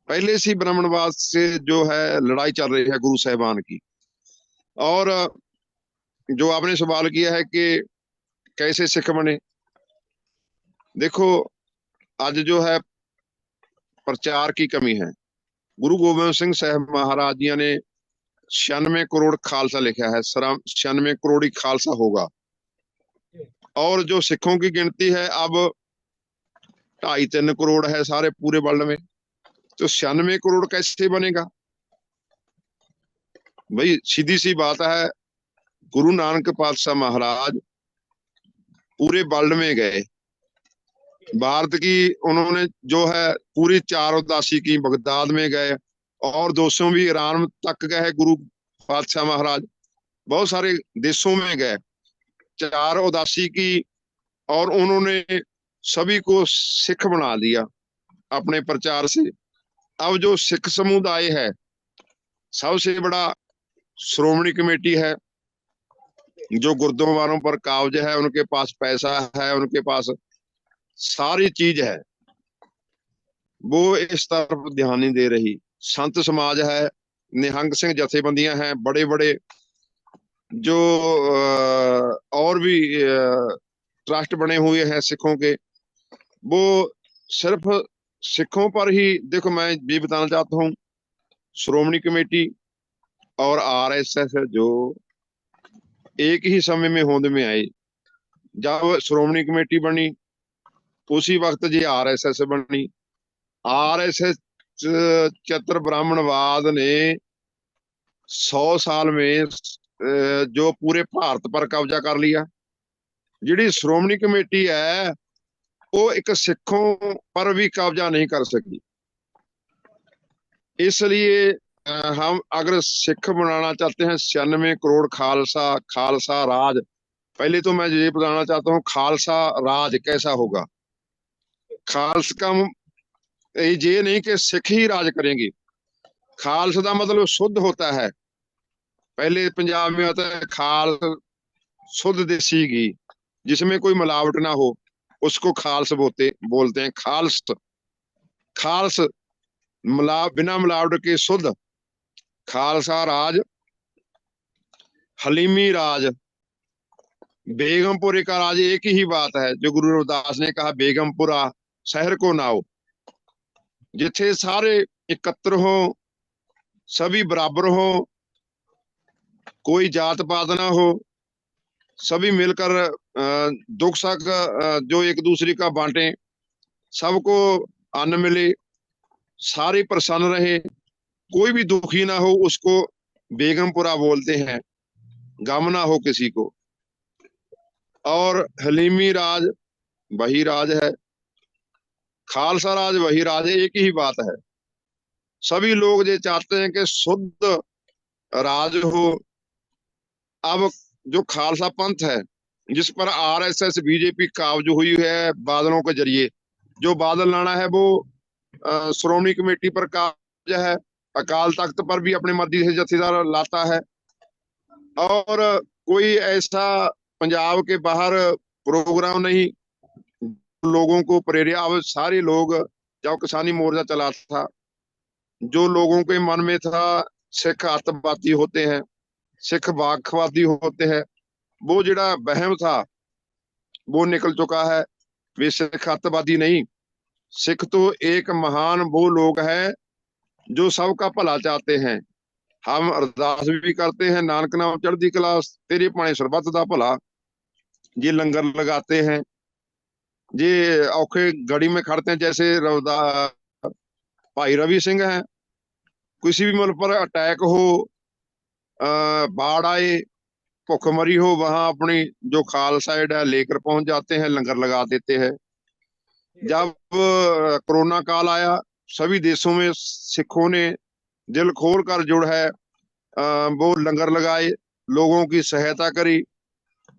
पहले से ब्राह्मणवाद से जो है लड़ाई चल रही है गुरु साहिबान की। और जो आपने सवाल किया है कि कैसे सिख बने, देखो आज जो है प्रचार की कमी है। गुरु गोविंद सिंह साहब महाराज जी ने 96 करोड़ खालसा लिखा है, 96 करोड़ ही खालसा होगा। और जो सिखों की गिनती है अब 2.5-3 करोड़ है सारे पूरे वर्ल्ड में। तो 96 करोड़ कैसे बनेगा भाई? सीधी सी बात है, गुरु नानक पातशाह महाराज पूरे वर्ल्ड में गए। भारत की उन्होंने जो है पूरी 4 उदासी की, बगदाद में गए और दोस्तों भी ईरान तक गए, गुरु पातशाह महाराज बहुत सारे देशों में गए, 4 उदासी की, और उन्होंने सभी को सिख बना दिया अपने प्रचार से। अब जो सिख समुदाय है, सबसे बड़ा श्रोमणी कमेटी है, जो गुरुद्वारों पर काब्ज है, उनके पास पैसा है, उनके पास सारी चीज है, वो इस तरफ ध्यान नहीं दे रही। संत समाज है, निहंग सिंह जथेबंदियां हैं, बड़े बड़े जो और भी ट्रस्ट बने हुए हैं सिखों के, वो सिर्फ सिखों पर ही। देखो, मैं ये बताना चाहता हूँ, श्रोमणी कमेटी और आरएसएस जो एक ही समय में होंद में आई। जब श्रोमणी कमेटी बनी उसी वक्त जी आरएसएस बनी। आरएसएस चतर ब्राह्मणवाद ने 100 साल में जो पूरे भारत पर कब्जा कर लिया। जिहड़ी श्रोमणी कमेटी है वो एक सिखों पर भी कब्जा नहीं कर सकी। इसलिए हम अगर सिख बनाना चाहते हैं, 96 करोड़ खालसा, खालसा राज। पहले तो मैं ये बताना चाहता हूँ, खालसा राज कैसा होगा। खालसा का ये नहीं कि सिख ही राज करेंगे। खालसा का मतलब शुद्ध होता है। पहले पंजाब में होता है खाल, शुद्ध देसी घी जिसमें कोई मिलावट ना हो, उसको खालस बोलते हैं। खालस, खालस बिना मिलावट के शुद्ध। खालसा राज, हलीमी राज, बेगमपुरे का राज एक ही बात है, जो गुरु रविदास ने कहा, बेगमपुरा शहर को नाओ, जिथे सारे एकत्र हो, सभी बराबर हो, कोई जात पात ना हो, सभी मिलकर दुख सुख जो एक दूसरे का बांटे, सबको अन्न मिले, सारे प्रसन्न रहे, कोई भी दुखी ना हो, उसको बेगमपुरा बोलते हैं, गम ना हो किसी को। और हलीमी राज वही राज है, खालसा राज वही राज है, एक ही बात है। सभी लोग ये चाहते हैं कि शुद्ध राज हो। अब जो खालसा पंथ है, जिस पर आरएसएस बीजेपी काब्ज हुई है बादलों के जरिए, जो बादल लाना है वो श्रोमणी कमेटी पर काब्ज है, अकाल तख्त पर भी अपने मर्जी से जथेदार लाता है। और कोई ऐसा पंजाब के बाहर प्रोग्राम नहीं लोगों को प्रेरित। अब सारे लोग, जब किसानी मोर्चा चला था, जो लोगों के मन में था सिख अतवादी होते हैं, सिख बाखवादी होते हैं, वो जिहड़ा वहम था वो निकल चुका है। वे सिख अतवादी नहीं, सिख तो एक महान वो लोग हैं जो सबका भला चाहते हैं। हम अरदास भी करते हैं, नानक नाम चढ़दी कला, तेरे पाने सरबत दा भला। ये लंगर लगाते हैं, ये औखे घड़ी में खड़ते हैं, जैसे भाई रवि सिंह हैं। किसी भी मुल्क पर अटैक हो, बाढ़ आए, भुखमरी हो, वहां अपनी जो खालसा एड है लेकर पहुंच जाते हैं, लंगर लगा देते हैं। जब कोरोना काल आया, सभी देशों में सिखों ने दिल खोल कर जुड़ है वो लंगर लगाए, लोगों की सहायता करी।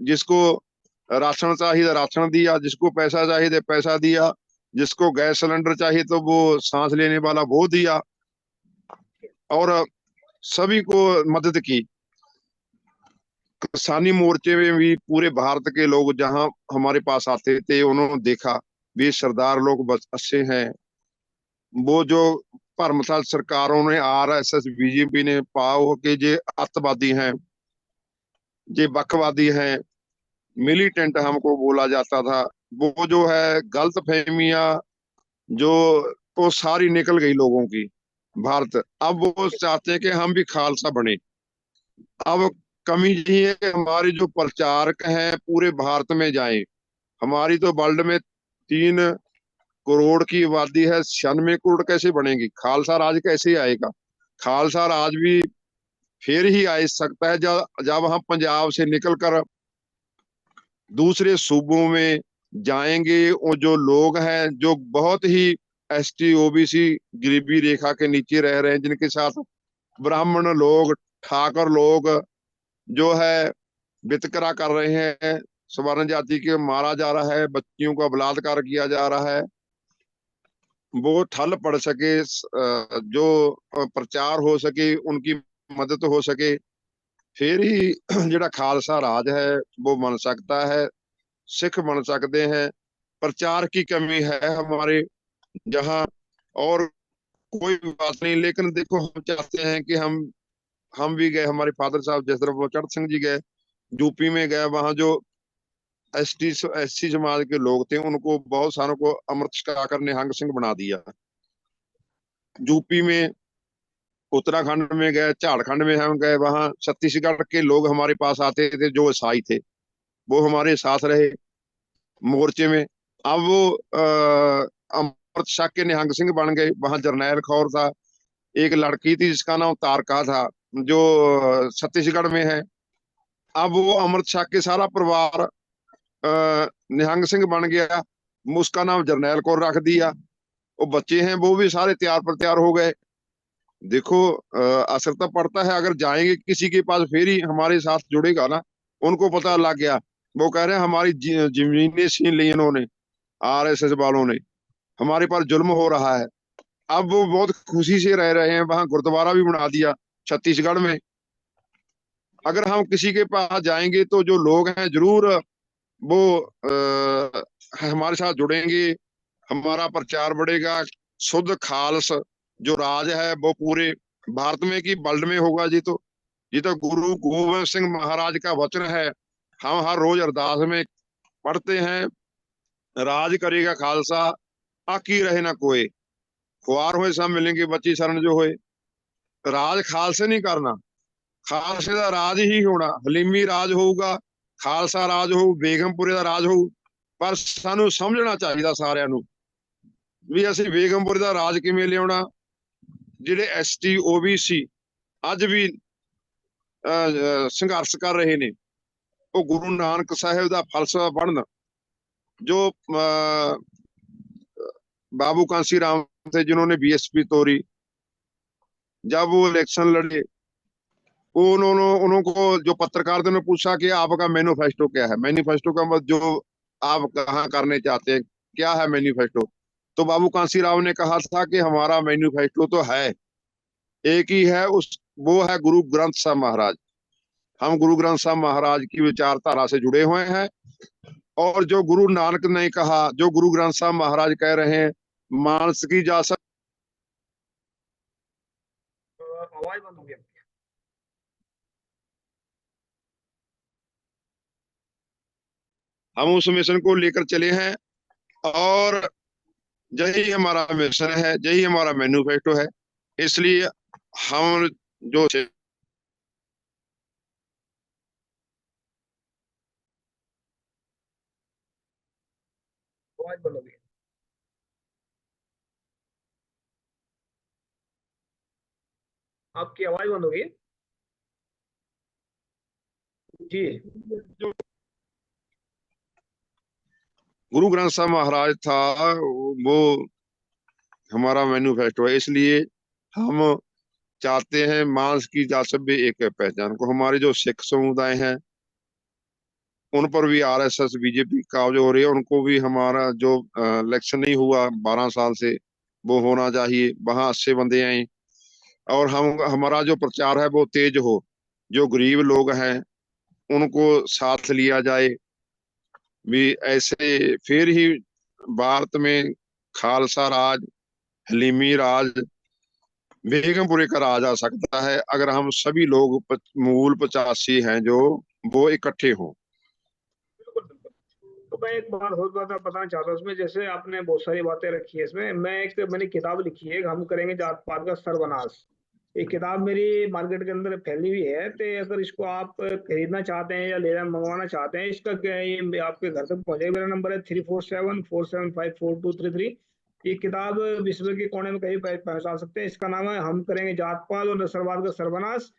जिसको राशन चाहिए राशन दिया, जिसको पैसा चाहिए पैसा दिया, जिसको गैस सिलेंडर चाहिए तो वो सांस लेने वाला वो दिया, और सभी को मदद की। किसानी मोर्चे में भी पूरे भारत के लोग जहां हमारे पास आते थे, उन्होंने देखा भी सरदार लोग बस अच्छे हैं। वो जो भरमसाल सरकारों ने, आरएसएस बीजेपी ने पाओ के जे अतवादी हैं, जे बखवादी हैं, मिलिटेंट हमको बोला जाता था, वो जो है गलत फहमियां जो वो सारी निकल गई लोगों की। भारत अब वो चाहते हैं कि हम भी खालसा बने। अब कमी ये है कि हमारे जो प्रचारक हैं पूरे भारत में जाएं। हमारी तो वर्ल्ड में 3 करोड़ की आबादी है, 96 करोड़ कैसे बनेगी? खालसा राज कैसे आएगा? खालसा राज भी फिर ही आ सकता है जब हम पंजाब से निकल कर दूसरे सूबों में जाएंगे, और जो लोग हैं जो बहुत ही एसटी ओबीसी गरीबी रेखा के नीचे रह रहे हैं, जिनके साथ ब्राह्मण लोग, ठाकर लोग जो है वितकरा कर रहे हैं, सवर्ण जाति के मारा जा रहा है, बच्चियों का बलात्कार किया जा रहा है, वो ठल पड़ सके, जो प्रचार हो सके, उनकी मदद हो सके, फिर ही ਜਿਹੜਾ खालसा राज है वो बन सकता है, सिख बन सकते हैं। प्रचार की कमी है हमारे जहाँ, और कोई बात नहीं, लेकिन देखो हम चाहते हैं कि हम भी गए, हमारे फादर साहब जिस तरह वो चढ़ सिंह जी गए, यूपी में गए, वहां जो एससी समाज के लोग थे उनको बहुत सारों को अमृत छकाकर निहंग सिंह बना दिया। यूपी में, उत्तराखंड में गए, झारखंड में हम गए, वहां छत्तीसगढ़ के लोग हमारे पास आते थे जो ईसाई थे, वो हमारे साथ रहे मोर्चे में। अब वो अमृत छक के निहंग सिंह बन गए। वहां जरनैल कौर था, एक लड़की थी जिसका नाम तारका था, जो छत्तीसगढ़ में है। अब वो अमृत छक के सारा परिवार निहंग सिंह बन गया, उसका नाम जरनैल कौर रख दिया। वो बच्चे हैं वो भी सारे तैयार पर तैयार हो गए। देखो असर तो पड़ता है, अगर जाएंगे किसी के पास फिर ही हमारे साथ जुड़ेगा ना। उनको पता लग गया, वो कह रहे हैं हमारी जमीनें छीन ली इन्होंने, आरएसएस वालों ने, हमारे पास जुल्म हो रहा है। अब वो बहुत खुशी से रह रहे हैं, वहां गुरुद्वारा भी बना दिया छत्तीसगढ़ में। अगर हम किसी के पास जाएंगे तो जो लोग हैं जरूर वो हमारे साथ जुड़ेंगे, हमारा प्रचार बढ़ेगा। शुद्ध खालस जो राज है वो पूरे भारत में की वर्ल्ड में होगा जी। तो ये तो गुरु गोविंद सिंह महाराज का वचन है, हम हर रोज अरदास में पढ़ते हैं, राज करेगा खालसा, आकी रहे ना कोई, खुआर होए सब मिलेंगे, बच्ची शरण जो होए। राज खालसे नहीं करना, खालसे ਦਾ ਰਾਜ ਹੀ ਹੋਣਾ, ਹਲੀਮੀ ਰਾਜ ਹੋਊਗਾ, ਖਾਲਸਾ ਰਾਜ ਹੋਊ, ਬੇਗਮਪੁਰੇ ਦਾ ਰਾਜ ਹੋਊ। ਪਰ ਸਾਨੂੰ ਸਮਝਣਾ ਚਾਹੀਦਾ ਸਾਰਿਆਂ ਨੂੰ ਵੀ ਅਸੀਂ ਬੇਗਮਪੁਰੇ ਦਾ ਰਾਜ ਕਿਵੇਂ ਲਿਆਉਣਾ। ਜਿਹੜੇ ਐਸਟੀ ਓਬੀਸੀ ਅੱਜ ਵੀ ਸੰਘਰਸ਼ ਕਰ ਰਹੇ ਨੇ, ਉਹ ਗੁਰੂ ਨਾਨਕ ਸਾਹਿਬ ਦਾ ਫਲਸਫਾ ਪੜ੍ਹਨ। जो बाबू कांसी राम थे जिन्होंने बीएसपी तोड़ी, जब वो इलेक्शन लड़े, उन्होंने उनको जो पत्रकार थे उन्होंने पूछा कि आपका मैनिफेस्टो क्या है, मैनिफेस्टो का मतलब जो आप कहाँ करने चाहते हैं, क्या है मैनिफेस्टो। तो बाबू कांसी राव ने कहा था कि हमारा मैनिफेस्टो तो है, एक ही है, उस वो है गुरु ग्रंथ साहब महाराज। हम गुरु ग्रंथ साहब महाराज की विचारधारा से जुड़े हुए हैं, और जो गुरु नानक ने कहा, जो गुरु ग्रंथ साहब महाराज कह रहे हैं, मानस की जा सक। आवाज बंद हो गया। हम उस मिशन को लेकर चले हैं, और यही हमारा मिशन है, यही हमारा मैनिफेस्टो है। इसलिए हम जो आवाज बंद हो गई। आपकी आवाज बंद हो गई जी। जो गुरु ग्रंथ साहब महाराज था वो हमारा मैनिफेस्टो है। इसलिए हम चाहते हैं मांस की जा सभ्य एक पहचान को। हमारे जो सिख समुदाय हैं उन पर भी आरएसएस बीजेपी का जो हो रही है, उनको भी हमारा जो इलेक्शन नहीं हुआ 12 साल से, वो होना चाहिए, वहां अच्छे बंदे आए, और हम हमारा जो प्रचार है वो तेज हो, जो गरीब लोग हैं उनको साथ लिया जाए। भी ऐसे फिर ही भारत में खालसा राज, हलीमी राज, बेगमपुरे का राज आ सकता है, अगर हम सभी लोग मूल 85 हैं जो वो इकट्ठे हों। बिल्कुल बिल्कुल। तो मैं एक बात और बात बताना चाहता हूँ इसमें, जैसे आपने बहुत सारी बातें रखी है इसमें, मैंने किताब लिखी है, हम करेंगे जात पात का सर्वनाश। ये किताब मेरी मार्केट के अंदर फैली हुई है, तो अगर इसको आप खरीदना चाहते हैं या लेना मंगवाना चाहते हैं, इसका क्या है, ये आपके घर तक पहुंचेगा। मेरा नंबर है 3474754233। ये किताब विश्व के कोने में कहीं पहुंचा सकते हैं। इसका नाम है हम करेंगे जात पात और नस्लवाद का सर्वनाश।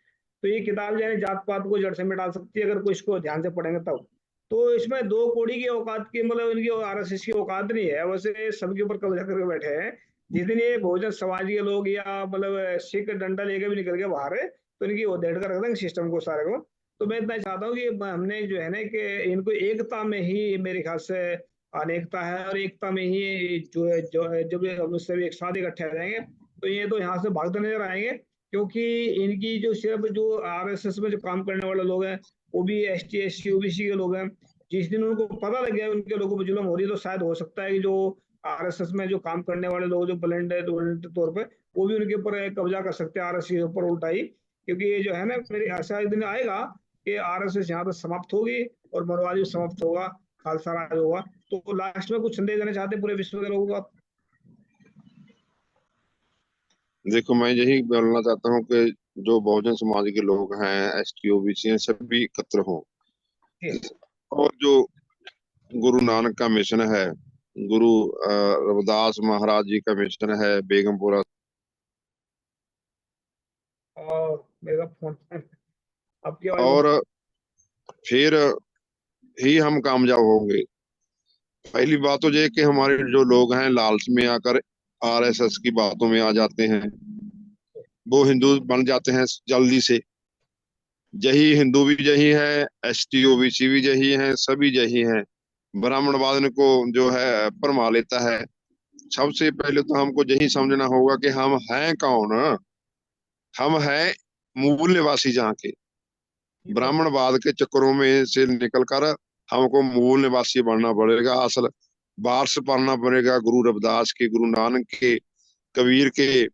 तो ये किताब जो है जात पात को जड़ से मिटा सकती है, अगर कोई इसको ध्यान से पढ़ेंगे तब। तो इसमें दो कौड़ी की औकात की मतलब इनकी आरएसएस की औकात नहीं है, वैसे सबके ऊपर कब्जा करके बैठे हैं। जिस दिन ये बहुजन समाज के लोग या मतलब सिख डंडा लेके भी निकल के बाहर है तो इनकी वो डेढ़ कर रख देंगे सिस्टम को सारे को। तो मैं इतना चाहता हूँ कि हमने जो है ना कि इनको एकता में ही मेरे ख्याल से अनेकता है, और एकता में ही जो है जब ये हम सभी एक साथ इकट्ठे आ जाएंगे तो ये तो यहाँ से भागते नजर आएंगे। क्योंकि इनकी जो सिर्फ जो आरएसएस में जो काम करने वाले लोग हैं वो भी एसटी एससी ओबीसी के लोग हैं। जिस दिन उनको पता लग गया उनके लोगों पर जुल्म हो रही है तो शायद हो सकता है कि जो आरएसएस में जो काम करने वाले लोग जो ब्लेंड है तौर पे वो भी उनके ऊपर कब्जा कर सकते हैं आरएसएस के ऊपर उल्टा ही। क्योंकि ये जो है ना मेरी आशा एक दिन आएगा कि आरएसएस यहाँ पर समाप्त होगी और मनवादी समाप्त होगा, खालसा राज होगा। तो लास्ट में कुछ संदेश देना चाहते हैं पूरे विश्व के लोगों को आप? देखो, मैं यही बोलना चाहता हूँ कि जो बहुजन समाज के लोग हैं, एसटी ओबीसी हैं, सभी एकत्र हों। जी। और जो गुरु नानक का मिशन है, गुरु रविदास महाराज जी का मिशन है बेगमपुरा। और मेरा फोन आपकी आवाज और फिर ही हम कामयाब होंगे। पहली बात तो ये कि हमारे जो लोग हैं लालच में आकर आरएसएस की बातों में आ जाते हैं, वो हिंदू बन जाते हैं जल्दी से। यही हिंदू भी यही है, एसटी ओबीसी भी यही है, सभी यही हैं। ब्राह्मणवाद को जो है भरमा लेता है। सबसे पहले तो हमको यही समझना होगा कि हम हैं कौन। हम हैं मूल निवासी जहाँ के। बिल्कुल। ब्राह्मणवाद के चक्करों में से निकलकर हमको मूल निवासी बनना पड़ेगा। असल वारस बनना पड़ेगा गुरु रविदास के, गुरु नानक के, कबीर के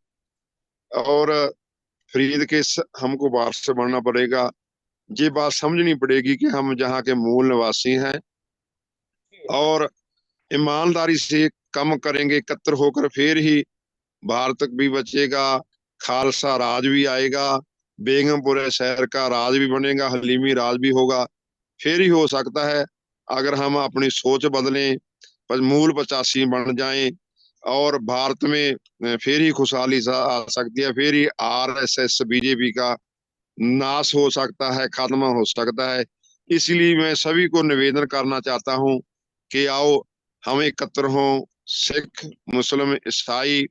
और फरीद के। हमको वारस बनना पड़ेगा। ये बात समझनी पड़ेगी कि हम जहाँ के मूल निवासी हैं, और ईमानदारी से कम करेंगे एकत्र होकर, फिर ही भारत भी बचेगा, खालसा राज भी आएगा, बेगमपुरे शहर का राज भी बनेगा, हलीमी राज भी होगा। फिर ही हो सकता है अगर हम अपनी सोच बदलें, पर मूल 85 बन जाएं, और भारत में फिर ही खुशहाली आ सकती है। फिर ही आरएसएस बीजेपी का नाश हो सकता है, खात्मा हो सकता है। इसलिए मैं सभी को निवेदन करना चाहता हूं कि आओ हम एकत्र हों। सिख, मुस्लिम, ईसाई,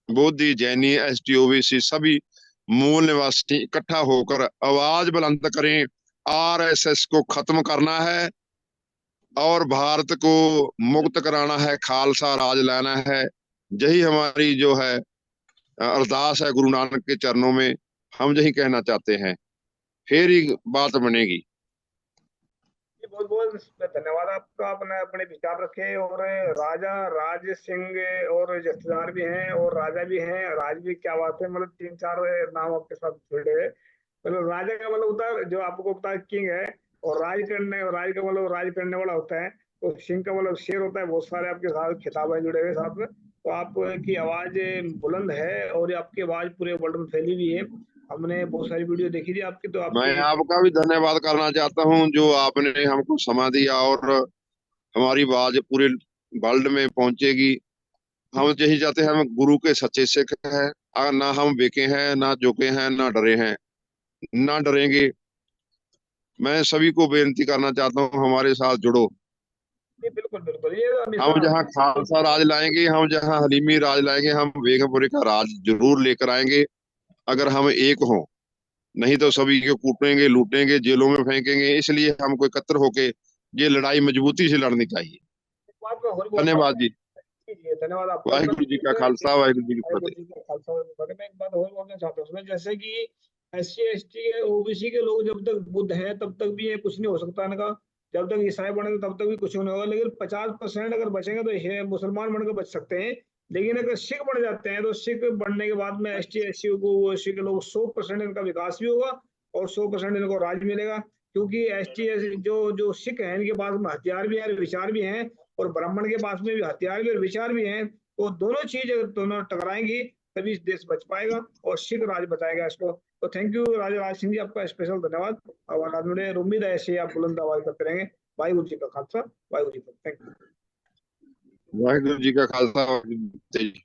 बौद्धी, जैनी, एसटी ओबीसी सभी मूल निवासी इकट्ठा होकर आवाज बुलंद करें। आरएसएस को खत्म करना है और भारत को मुक्त कराना है, खालसा राज लाना है। यही हमारी जो है अरदास है गुरु नानक के चरणों में। हम यही कहना चाहते हैं, फिर ही बात बनेगी। जी, बहुत बहुत धन्यवाद आपका। अपने अपने विचार रखे। और राजा राज सिंह और जथेदार भी हैं और राजा भी हैं, राज भी क्या बात है, मतलब तीन चार नाम आपके साथ जुड़े हुए। मतलब राजा का मतलब होता है जो आपको पता है किंग है, और राज का मतलब राज करने वाला होता है। तो सिंह का मतलब शेर होता है। बहुत सारे आपके साथ खिताब हैं जुड़े हुए साथ में। तो आपकी आवाज बुलंद है और ये आपकी आवाज पूरे वर्ल्ड में फैली हुई है। हमने बहुत सारी वीडियो देखी थी आपकी, तो मैं आपकी आपका भी धन्यवाद करना चाहता हूं, जो आपने हमको समय दिया और हमारी आवाज पूरे वर्ल्ड में पहुंचेगी। हम यही चाहते हैं, हम गुरु के सच्चे सिख हैं। ना हम बेके हैं, ना झुके हैं, ना डरे हैं, ना डरेंगे। मैं सभी को बेनती करना चाहता हूँ, हमारे साथ जुड़ो। जी, बिल्कुल बिल्कुल, ये हम हमेशा जहाँ खालसा राज लाएंगे, हम जहाँ हलीमी राज लाएंगे, हम बेगमपुरे का राज जरूर लेकर आएंगे, अगर हम एक हों। नहीं तो सभी को कूटेंगे, लूटेंगे, जेलों में फेंकेंगे। इसलिए हमको एकत्र होके ये लड़ाई मजबूती से लड़नी चाहिए। बात में और बोलता हूँ। धन्यवाद जी। जी, धन्यवाद आपका भी। वाहिगुरु जी का खालसा, वाहिगुरु जी की वाहिगुरु फतेह। जी का खालसा वाहिगुरू जी की फतेह। मैं एक बात और बोलना चाहता हूँ उसमें, जैसे कि एससी एसटी ओबीसी के लोग जब तक बुद्ध हैं तब तक भी ये कुछ नहीं हो सकता इनका। जब तक ईसाई बने तब तक भी कुछ नहीं होगा। लेकिन 50% अगर बचेंगे तो ये मुसलमान बनकर बच सकते हैं। लेकिन अगर सिख बन जाते हैं तो सिख बनने के बाद में एसटी एससी को एससी के लोग 100% इनका विकास भी होगा और 100% इनको राज मिलेगा। क्योंकि एस टी एस जो जो सिख हैं इनके पास में हथियार भी है, विचार भी हैं, और ब्राह्मण के पास में भी हथियार भी और विचार भी हैं। तो दोनों चीज अगर दोनों टकराएंगी तभी देश बच पाएगा और सिख राज बचाएगा इसको। तो थैंक यू राजा राज सिंह जी, आपका स्पेशल धन्यवाद। और मुझे उम्मीद है ऐसे ही आप बुलंद आवाज करते रहेंगे। वाहिगुरु जी का खालसा, वाहिगुरु जी का थैंक यू। वाहिगुरु जी का खालसा, वाहिगुरू जी की फतेह।